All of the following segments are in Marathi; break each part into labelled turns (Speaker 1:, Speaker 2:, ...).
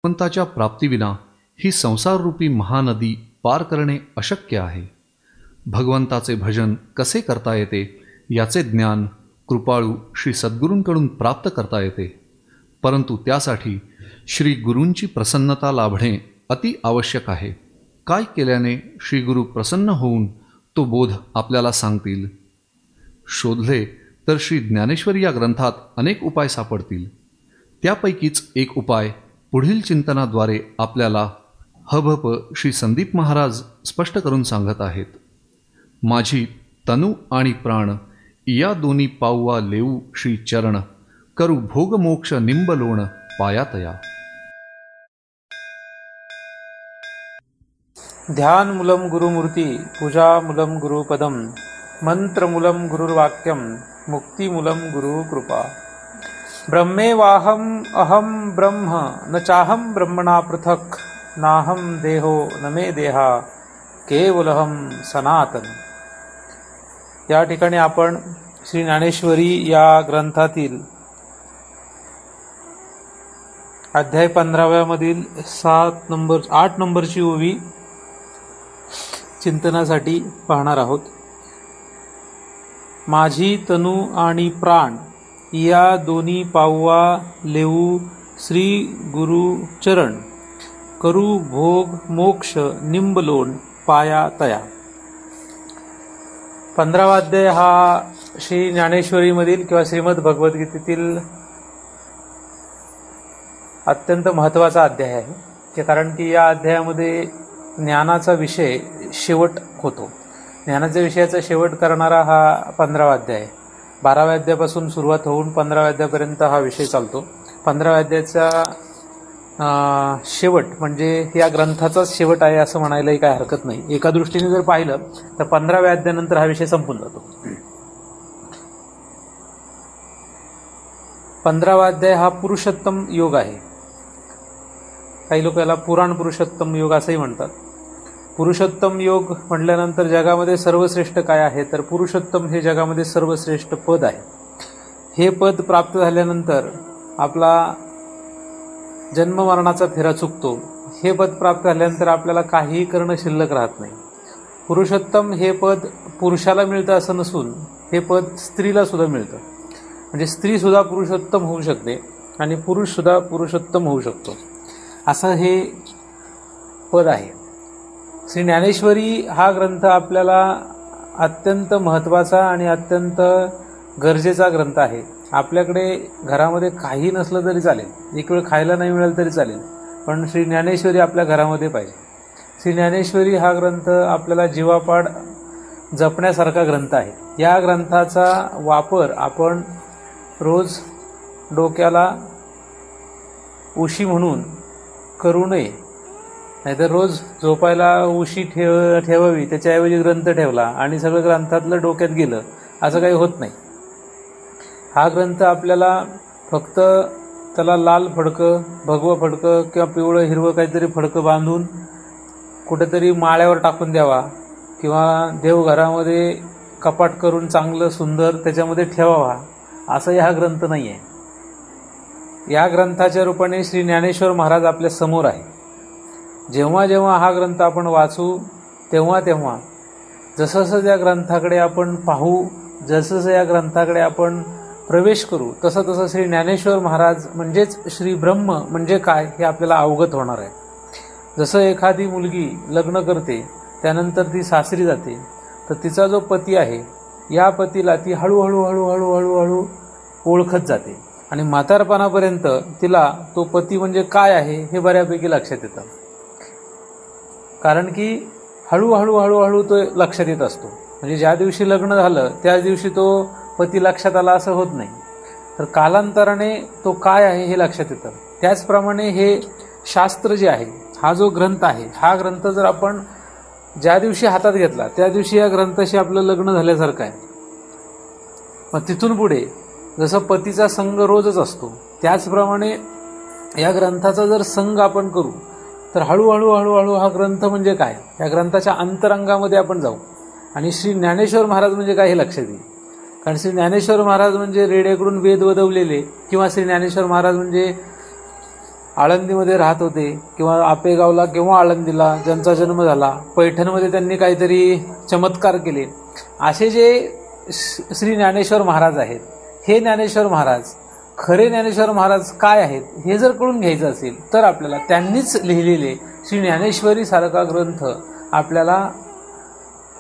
Speaker 1: भगवंताच्या प्राप्तीविना ही संसाररूपी महानदी पार करणे अशक्य आहे. भगवंताचे भजन कसे करता येते याचे ज्ञान कृपाळू श्री सद्गुरूंकडून प्राप्त करता येते, परंतु त्यासाठी श्री गुरूंची प्रसन्नता लाभणे अति आवश्यक आहे. काय केल्याने श्री गुरु प्रसन्न होऊन तो बोध आपल्याला सांगतील? शोधले तर श्री ज्ञानेश्वरी या ग्रंथात अनेक उपाय सापडतील. त्यापैकीच एक उपाय पुढील चिंतनाद्वारे आपल्याला हभप श्री संदीप महाराज स्पष्ट करून सांगत आहेत. माझी तनु आणि प्राण या दोन्ही पाऊवा लेऊ श्री चरण, करू भोगमोक्ष निंबलोण पायातया.
Speaker 2: ध्यानमूलं गुरुमूर्ती, पूजामूलं गुरुपदम, मंत्रमूलं गुरुर्वाक्यम, मुक्तिमूलं गुरुकृपा. ब्रह्मेवाहम अहम ब्रह्म न चाहम ब्रह्मणा पृथक, नाहम देहो न मे देहा केवलहम सनातन. या ठिकाणी आपण श्री ज्ञानेश्वरी या ग्रंथातील अध्याय 15व्या मधील 8 नंबरची ओवी चिंतनासाठी पाहणार आहोत. माझी तनु आणि प्राण या दोन्ही पाऊवा लेऊ श्री गुरु चरण, करू भोग मोक्ष निंबलोण पाया तया. 15वा अध्याय हा श्री ज्ञानेश्वरीमधील किंवा श्रीमद भगवद्गीतेतील अत्यंत महत्त्वाचा अध्याय आहे. कारण की या अध्यायामध्ये ज्ञानाचा विषय शेवट होतो. ज्ञानाच्या विषयाचा शेवट करणारा हा 15वा अध्याय आहे. 12व्या अध्यायापासून सुरुवात होऊन 15व्या अध्यायापर्यंत हा विषय चालतो. 15व्या अध्यायाचा शेवट म्हणजे या ग्रंथाचाच शेवट आहे असं म्हणायलाही काय हरकत नाही. एका दृष्टीने जर पाहिलं तर 15व्या अध्यायानंतर हा विषय संपून जातो. 15वा अध्याय हा पुरुषोत्तम योग आहे. काही लोक याला पुराण पुरुषोत्तम योग असंही म्हणतात. पुरुषोत्तम योग म्हटल्यानंतर जगामध्ये सर्वश्रेष्ठ काय आहे तर पुरुषोत्तम हे जगामध्ये सर्वश्रेष्ठ पद आहे. हे पद प्राप्त झाल्यानंतर आपला जन्म मरणाचा फेरा चुकतो. हे पद प्राप्त झाल्यानंतर आपल्याला काहीही करणं शिल्लक राहत नाही. पुरुषोत्तम हे पद पुरुषाला मिळतं असं नसून हे पद स्त्रीला सुद्धा मिळतं. म्हणजे स्त्री सुद्धा पुरुषोत्तम होऊ शकते आणि पुरुष सुद्धा पुरुषोत्तम होऊ शकतो, असं हे पद आहे. श्री ज्ञानेश्वरी हा ग्रंथ आपल्याला अत्यंत महत्त्वाचा आणि अत्यंत गरजेचा ग्रंथ आहे. आपल्याकडे घरामध्ये काही नसलं तरी चालेल, एक वेळ खायला नाही मिळालं तरी चालेल, पण श्री ज्ञानेश्वरी आपल्या घरामध्ये पाहिजे. श्री ज्ञानेश्वरी हा ग्रंथ आपल्याला जीवापाड जपण्यासारखा ग्रंथ आहे. या ग्रंथाचा वापर आपण रोज डोक्याला उशी म्हणून करू नये. नाहीतर रोज झोपायला उशी ठेवावी, त्याच्याऐवजी ग्रंथ ठेवला आणि सगळं ग्रंथातलं डोक्यात गेलं असं काही होत नाही. हा ग्रंथ आपल्याला फक्त त्याला लाल फडकं, भगवं फडकं किंवा पिवळं हिरवं काहीतरी फडकं बांधून कुठेतरी माळ्यावर टाकून द्यावा किंवा देवघरामध्ये कपाट करून चांगलं सुंदर त्याच्यामध्ये ठेवावा असंही हा ग्रंथ नाही आहे. या ग्रंथाच्या रूपाने श्री ज्ञानेश्वर महाराज आपल्या समोर आहे. जेव्हा जेव्हा हा ग्रंथ आपण वाचू तेव्हा तेव्हा जसं जसं या ग्रंथाकडे आपण पाहू, जसं जसं या ग्रंथाकडे आपण प्रवेश करू तसं तसं श्री ज्ञानेश्वर महाराज म्हणजेच श्री ब्रह्म म्हणजे काय हे आपल्याला अवगत होणार आहे. जसं एखादी मुलगी लग्न करते, त्यानंतर ती सासरी जाते, तर तिचा जो पती आहे या पतीला ती हळूहळू हळूहळू हळूहळू ओळखत जाते आणि म्हातारपणापर्यंत तिला तो पती म्हणजे काय आहे हे बऱ्यापैकी लक्षात येतं. कारण की हळूहळू हळूहळू तो लक्षात येत असतो. म्हणजे ज्या दिवशी लग्न झालं त्याच दिवशी तो पती लक्षात आला असं होत नाही, तर कालांतराने तो काय आहे हे लक्षात येतं. त्याचप्रमाणे हे शास्त्र जे आहे, हा जो ग्रंथ आहे, हा ग्रंथ जर आपण ज्या दिवशी हातात घेतला त्या दिवशी या ग्रंथाशी आपलं लग्न झाल्यासारखं आहे. मग तिथून पुढे जसं पतीचा संग रोजच असतो त्याचप्रमाणे या ग्रंथाचा जर संग आपण करू तर हळूहळू हळूहळू हा ग्रंथ म्हणजे काय या ग्रंथाच्या अंतरंगामध्ये आपण जाऊ आणि श्री ज्ञानेश्वर महाराज म्हणजे काय हे लक्षात येईल. कारण श्री ज्ञानेश्वर महाराज म्हणजे रेड्याकडून वेद वदवलेले किंवा श्री ज्ञानेश्वर महाराज म्हणजे आळंदीमध्ये राहत होते किंवा आपेगावला किंवा आळंदीला ज्यांचा जन्म झाला, पैठणमध्ये त्यांनी काहीतरी चमत्कार केले, असे जे श्री ज्ञानेश्वर महाराज आहेत, हे ज्ञानेश्वर महाराज खरे ज्ञानेश्वर महाराज काय आहेत हे जर कळून घ्यायचं असेल तर आपल्याला त्यांनीच लिहिलेले श्री ज्ञानेश्वरी सारखा ग्रंथ आपल्याला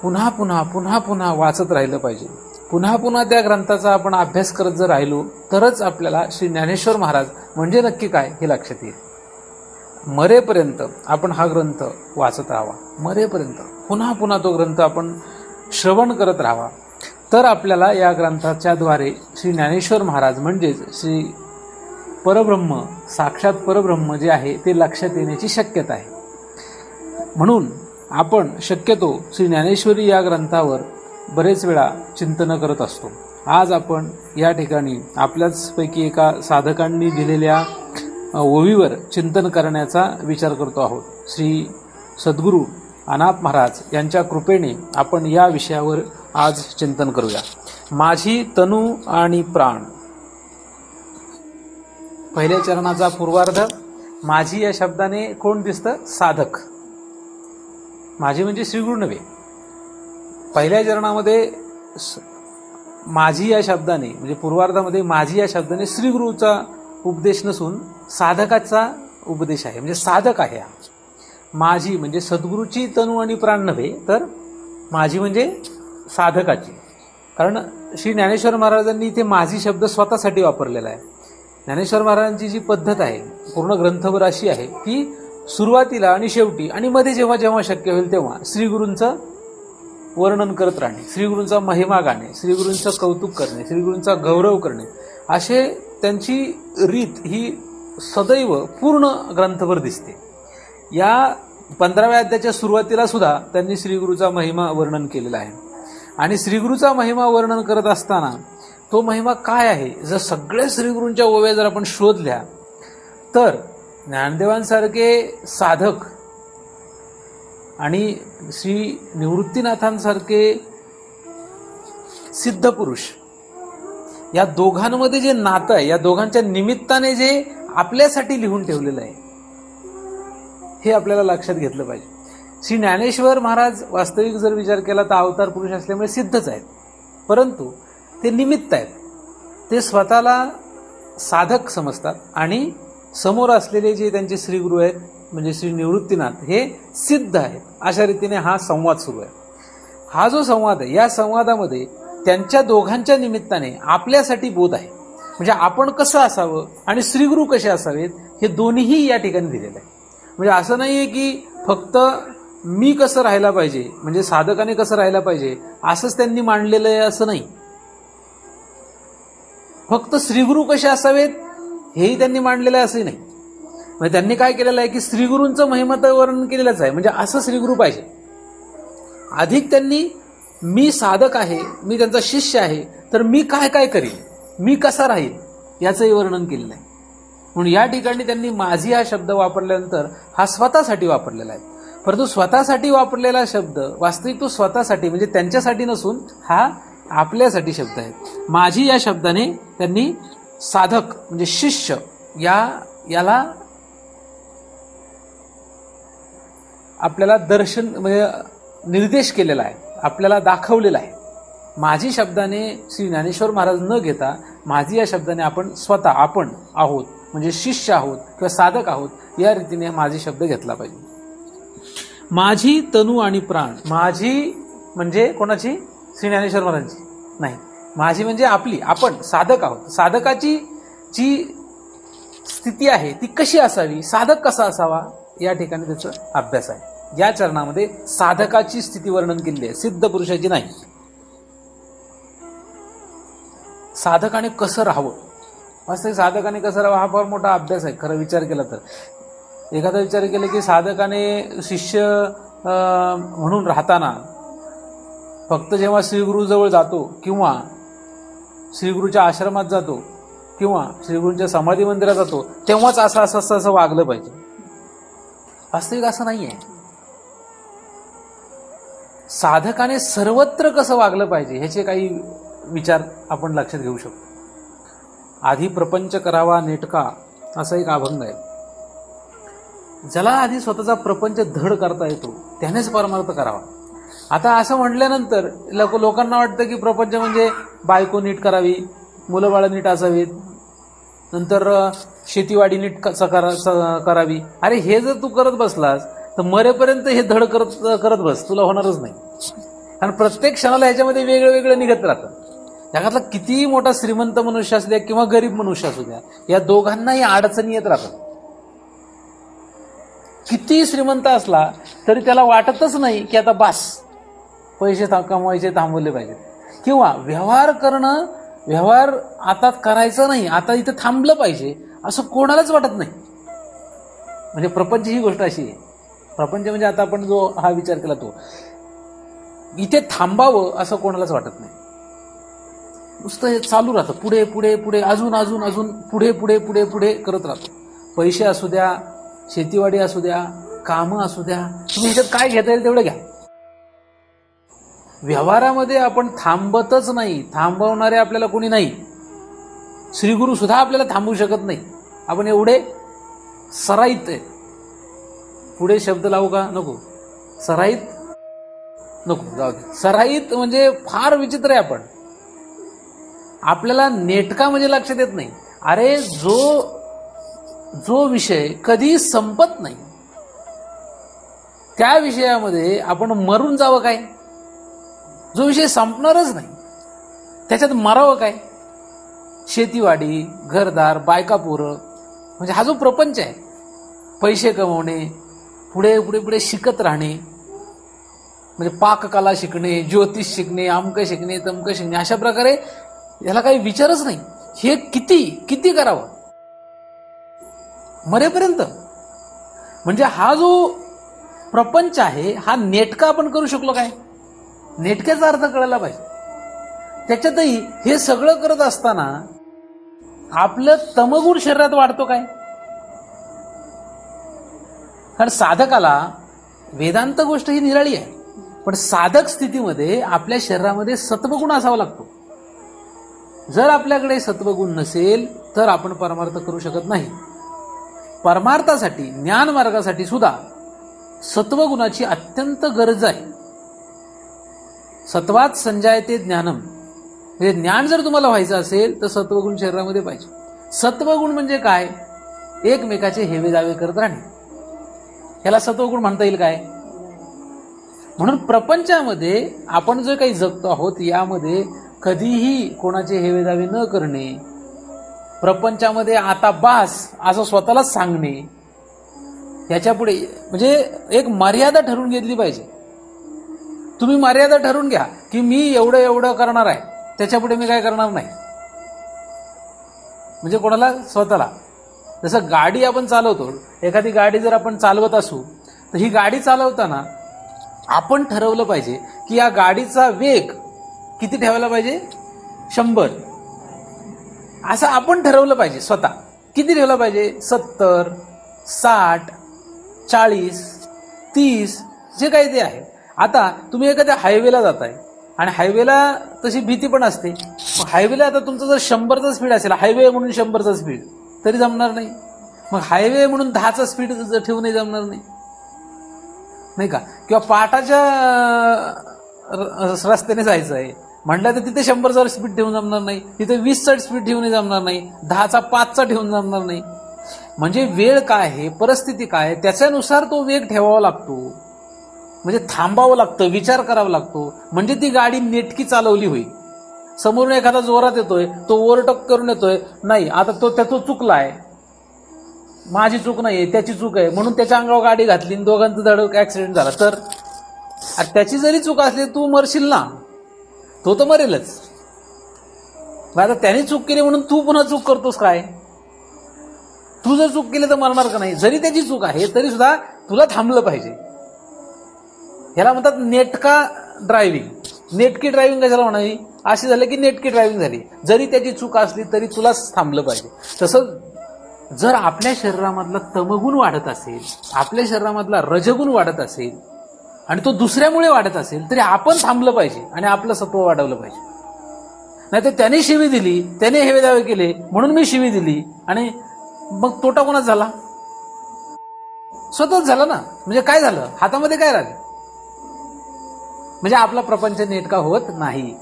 Speaker 2: पुन्हा पुन्हा पुन्हा पुन्हा वाचत राहिलं पाहिजे. पुन्हा पुन्हा त्या ग्रंथाचा आपण अभ्यास करत जर राहिलो तरच आपल्याला श्री ज्ञानेश्वर महाराज म्हणजे नक्की काय हे लक्षात येईल. मरेपर्यंत आपण हा ग्रंथ वाचत राहावा, मरेपर्यंत पुन्हा पुन्हा तो ग्रंथ आपण श्रवण करत राहावा, तर आपल्याला या ग्रंथाच्या द्वारे श्री ज्ञानेश्वर महाराज म्हणजेच श्री परब्रह्म, साक्षात परब्रह्म जे आहे ते लक्षात येण्याची शक्यता आहे. म्हणून आपण शक्यतो श्री ज्ञानेश्वरी या ग्रंथावर बरेच वेळा चिंतन करत असतो. आज आपण या ठिकाणी आपल्याचपैकी एका साधकांनी दिलेल्या ओवीवर चिंतन करण्याचा विचार करतो आहोत. श्री सद्गुरू अनाथ महाराज यांच्या कृपेने आपण या विषयावर आज चिंतन करूया. माझी तनु आणि प्राण. पहिल्या चरणाचा पूर्वार्ध. माझी या शब्दाने कोण दिसतं? साधक. माझी म्हणजे श्रीगुरु नव्हे. पहिल्या चरणामध्ये माझी या शब्दाने म्हणजे पूर्वार्धामध्ये माझी या शब्दाने श्रीगुरूचा उपदेश नसून साधकाचा उपदेश आहे, म्हणजे साधक आहे. माझी म्हणजे सद्गुरूची तनु आणि प्राण नव्हे, तर माझी म्हणजे साधकाची. कारण श्री ज्ञानेश्वर महाराजांनी इथे माझी शब्द स्वतःसाठी वापरलेला आहे. ज्ञानेश्वर महाराजांची जी पद्धत आहे पूर्ण ग्रंथभर अशी आहे की सुरुवातीला आणि शेवटी आणि मध्ये जेव्हा जेव्हा शक्य होईल तेव्हा श्रीगुरूंचं वर्णन करत राहणे, श्रीगुरूंचा महिमा गाणे, श्रीगुरूंचं कौतुक करणे, श्रीगुरूंचा गौरव करणे, असे त्यांची रीत ही सदैव पूर्ण ग्रंथभर दिसते. या 15व्या अध्यायाच्या सुरुवातीला सुद्धा त्यांनी श्रीगुरूचा महिमा वर्णन केलेला आहे. आणि श्रीगुरूचा महिमा वर्णन करत असताना तो महिमा काय आहे, जर सगळ्या श्रीगुरूंच्या ओव्या जर आपण शोधल्या तर ज्ञानदेवांसारखे साधक आणि श्री निवृत्तीनाथांसारखे सिद्ध पुरुष, या दोघांमध्ये जे नातं आहे, या दोघांच्या निमित्ताने जे आपल्यासाठी लिहून ठेवलेलं आहे हे आपल्याला लक्षात घेतलं पाहिजे. श्री ज्ञानेश्वर महाराज वास्तविक जर विचार केला तर अवतार पुरुष असल्यामुळे सिद्धच आहेत, परंतु ते निमित्त आहेत. ते स्वतःला साधक समजतात आणि समोर असलेले जे त्यांचे श्रीगुरू आहेत म्हणजे श्री निवृत्तीनाथ हे सिद्ध आहेत. अशा रीतीने हा संवाद सुरू आहे. हा जो संवाद आहे या संवादामध्ये त्यांच्या दोघांच्या निमित्ताने आपल्यासाठी बोध आहे, म्हणजे आपण कसं असावं आणि श्रीगुरू कसे असावेत हे दोन्हीही या ठिकाणी दिलेलं आहे. म्हणजे असं नाहीये की फक्त मी कसं राहायला पाहिजे म्हणजे साधकाने कसं राहायला पाहिजे असंच त्यांनी मांडलेलं आहे असं नाही. फक्त श्रीगुरू कसे असावेत हेही त्यांनी मांडलेलं आहे असंही नाही. म्हणजे त्यांनी काय केलेलं आहे की श्रीगुरूंचं महिमाचं वर्णन केलेलंच आहे, म्हणजे असं श्रीगुरू पाहिजे. अधिक त्यांनी मी साधक आहे, मी त्यांचा शिष्य आहे, तर मी काय काय करीन, मी कसा राहील याचंही वर्णन केलेलं आहे. म्हणून या ठिकाणी त्यांनी माझी हा शब्द वापरल्यानंतर हा स्वतःसाठी वापरलेला आहे. परंतु स्वतःसाठी वापरलेला शब्द वास्तविक तो स्वतःसाठी म्हणजे त्यांच्यासाठी नसून हा आपल्यासाठी शब्द आहे. माझी या शब्दाने त्यांनी साधक म्हणजे शिष्य याला आपल्याला दर्शन म्हणजे निर्देश केलेला आहे, आपल्याला दाखवलेला आहे. माझी शब्दाने श्री ज्ञानेश्वर महाराज न घेता माझी या शब्दाने आपण स्वतः आपण आहोत म्हणजे शिष्य आहोत किंवा साधक आहोत या रीतीने माझी शब्द घेतला पाहिजे. माझी तनु आणि प्राण. माझी म्हणजे कोणाची? श्री ज्ञानेश्वर महाराजांची नाही. माझी म्हणजे आपली, आपण साधक आहोत. साधकाची जी स्थिती आहे ती कशी असावी, साधक कसा असावा या ठिकाणी त्याचा अभ्यास आहे. या चरणामध्ये साधकाची स्थिती वर्णन केली आहे, सिद्ध पुरुषाची नाही. साधकाने कसं राहावं, वास्तविक साधकाने कसं राहावं हा फार मोठा अभ्यास आहे खरं विचार केला तर. एखादा विचार केला की साधकाने शिष्य म्हणून राहताना फक्त जेव्हा श्रीगुरूजवळ जातो किंवा श्रीगुरूच्या आश्रमात जातो किंवा श्रीगुरूंच्या समाधी मंदिरात जातो तेव्हाच असं वागलं पाहिजे. वास्तविक असं नाही आहे. साधकाने सर्वत्र कसं वागलं पाहिजे ह्याचे काही विचार आपण लक्षात घेऊ शकतो. आधी प्रपंच करावा नेटका असा एक अभंग आहे. ज्याला आधी स्वतःचा प्रपंच धड करता येतो त्यानेच परमार्थ करावा. आता असं म्हटल्यानंतर लोकांना वाटतं की प्रपंच म्हणजे बायको नीट करावी, मुलं बाळं नीट असावीत, नंतर शेतीवाडी नीट करावी. अरे हे जर तू करत बसलास तर मरेपर्यंत हे धड करत बस, तुला होणारच नाही. कारण प्रत्येक क्षणाला ह्याच्यामध्ये वेगळं वेगळं निघत राहतं. जगातला कितीही मोठा श्रीमंत मनुष्य असू द्या किंवा गरीब मनुष्य असू द्या, या दोघांनाही अडचणी येत राहतात. कितीही श्रीमंत असला तरी त्याला वाटतच नाही की आता बास, पैसे कमवायचे थांबवले पाहिजेत, किंवा व्यवहार आता करायचं नाही, आता इथे थांबलं पाहिजे असं कोणालाच वाटत नाही. म्हणजे प्रपंच ही गोष्ट अशी आहे. प्रपंच म्हणजे आता आपण जो हा विचार केला तो इथे थांबावं असं कोणालाच वाटत नाही. नुसतं हे चालू राहतं, पुढे पुढे पुढे, अजून अजून अजून पुढे पुढे पुढे पुढे करत राहतो. पैसे असू द्या, शेतीवाडी असू द्या, कामं असू द्या, तुम्ही ह्याच्यात काय घेता येईल तेवढं घ्या. व्यवहारामध्ये आपण थांबतच नाही, थांबवणारे आपल्याला कोणी नाही. श्रीगुरु सुद्धा आपल्याला थांबवू शकत नाही. आपण एवढे सराईत आहे. पुढे शब्द लावू का नको? सराईत नको, जाऊ दे. सराईत म्हणजे फार विचित्र आहे. आपल्याला नेटका म्हणजे लक्षात येत नाही. अरे जो विषय कधी संपत नाही त्या विषयामध्ये आपण मरून जावं काय? जो विषय संपणारच नाही त्याच्यात मरावं काय? शेतीवाडी, घरदार, बायका पोरं, म्हणजे हा जो प्रपंच आहे, पैसे कमवणे, पुढे पुढे पुढे शिकत राहणे, म्हणजे पाककला शिकणे, ज्योतिष शिकणे, अमकं शिकणे, तमकं शिकणे, अशा प्रकारे याला काही विचारच नाही. हे किती किती करावं मरेपर्यंत. म्हणजे हा जो प्रपंच आहे हा नेटका आपण करू शकलो काय? नेटक्याचा अर्थ कळायला पाहिजे. त्याच्यातही हे सगळं करत असताना आपलं तमगुण शरीरात वाढतो काय? कारण साधकाला वेदांत गोष्ट ही निराळी आहे, पण साधक स्थितीमध्ये आपल्या शरीरामध्ये सत्वगुण असावा लागतो. जर आपल्याकडे सत्वगुण नसेल तर आपण परमार्थ करू शकत नाही. परमार्थासाठी, ज्ञान मार्गासाठी सुद्धा सत्वगुणाची अत्यंत गरज आहे. सत्वात संजायते ज्ञानम, म्हणजे ज्ञान जर तुम्हाला व्हायचं असेल तर सत्वगुण शरीरामध्ये पाहिजे. सत्वगुण म्हणजे काय? एकमेकाचे हेवेदावे करत राहणे, याला सत्वगुण म्हणता येईल काय? म्हणून प्रपंचामध्ये आपण जे काही जगतो आहोत यामध्ये कधीही कोणाचे हेवेदावे न करणे, प्रपंचामध्ये आता बास असं स्वतःलाच सांगणे, याच्या पुढे म्हणजे एक मर्यादा ठरवून घेतली पाहिजे. तुम्ही मर्यादा ठरवून घ्या की मी एवढं एवढं करणार आहे, त्याच्या पुढे मी काय करणार नाही. म्हणजे कोणाला? स्वतःला. जसं गाडी आपण चालवतो, एखादी गाडी जर आपण चालवत असू तर ही गाडी चालवताना आपण ठरवलं पाहिजे की या गाडीचा वेग किती ठेवायला पाहिजे? 100. असं आपण ठरवलं पाहिजे स्वतः. किती ठेवला पाहिजे? 70, 60, 40, 30, जे काही ते आहे. आता तुम्ही एखाद्या हायवेला जाताय आणि हायवेला तशी भीती पण असते. हायवेला आता तुमचं जर 100चा स्पीड असेल, हायवे म्हणून 100चा स्पीड, तरी जमणार नाही. मग हायवे म्हणून 10चा स्पीड ठेवूनही जमणार नाही, नाही का? किंवा पाटाच्या रस्त्याने जायचं आहे म्हटलं तर तिथे 100चा स्पीड ठेवून जमणार नाही, तिथे 20चा स्पीड ठेवूनही जमणार नाही, 10चा 5चा ठेवून जमणार नाही. म्हणजे वेळ काय आहे, परिस्थिती काय आहे, त्याच्यानुसार तो वेग ठेवावा लागतो. म्हणजे थांबावं लागतं, विचार करावा लागतो, म्हणजे ती गाडी नेटकी चालवली होईल. समोरून एखादा जोरात येतोय, तो ओव्हरटेक करून येतोय, नाही आता तो चुकलाय, माझी चूक नाहीये, त्याची चूक आहे, म्हणून त्याच्या अंगावर गाडी घातली, दोघांचं धडक ऍक्सिडेंट झाला, तर त्याची जरी चूक असली तू मरशील ना, तो तर मरेलच. आता त्याने चूक केली म्हणून तू पुन्हा चूक करतोस काय? तू जर चूक केली तर मरणार का नाही? जरी त्याची चूक आहे तरी सुद्धा तुला थांबलं पाहिजे. ह्याला म्हणतात नेटका ड्रायव्हिंग. नेटकी ड्रायव्हिंग कशाला म्हणावी? अशी झालं की नेटकी ड्रायव्हिंग झाली. जरी त्याची चूक असली तरी तुलाच थांबलं पाहिजे. तसं जर आपल्या शरीरामधला तमगुण वाढत असेल, आपल्या शरीरामधला रजगुण वाढत असेल आणि तो दुसऱ्यामुळे वाढत असेल तरी आपण थांबलं पाहिजे आणि आपलं सत्व वाढवलं पाहिजे. नाहीतर त्याने शिवी दिली, त्याने हेवेदावे केले म्हणून मी शिवी दिली आणि मग तोटा कोणाचा झाला? स्वतःच झालं ना. म्हणजे काय झालं, हातामध्ये काय राहिलं, म्हणजे आपला प्रपंच नेटका होत नाही.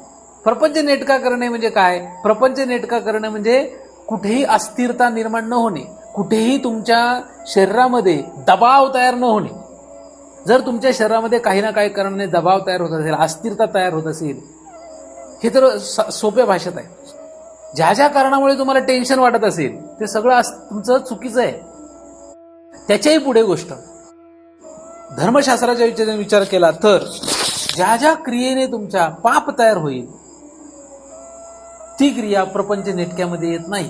Speaker 2: प्रपंच नेटका करणे म्हणजे काय, प्रपंच नेटका करणे म्हणजे कुठेही अस्थिरता निर्माण न होणे, कुठेही तुमच्या शरीरामध्ये दबाव तयार न होणे. जर तुमच्या शरीरामध्ये काही ना काही कारणाने दबाव तयार होत असेल, अस्थिरता तयार होत असेल, हे तर सोप्या भाषेत आहे. ज्या ज्या कारणामुळे तुम्हाला टेन्शन वाटत असेल ते सगळं तुमचं चुकीचं आहे. त्याच्याही पुढे गोष्ट धर्मशास्त्राच्या विचार केला तर ज्या ज्या क्रियेने तुमच्या पाप तयार होईल ती क्रिया प्रपंच नेटक्यामध्ये येत नाही.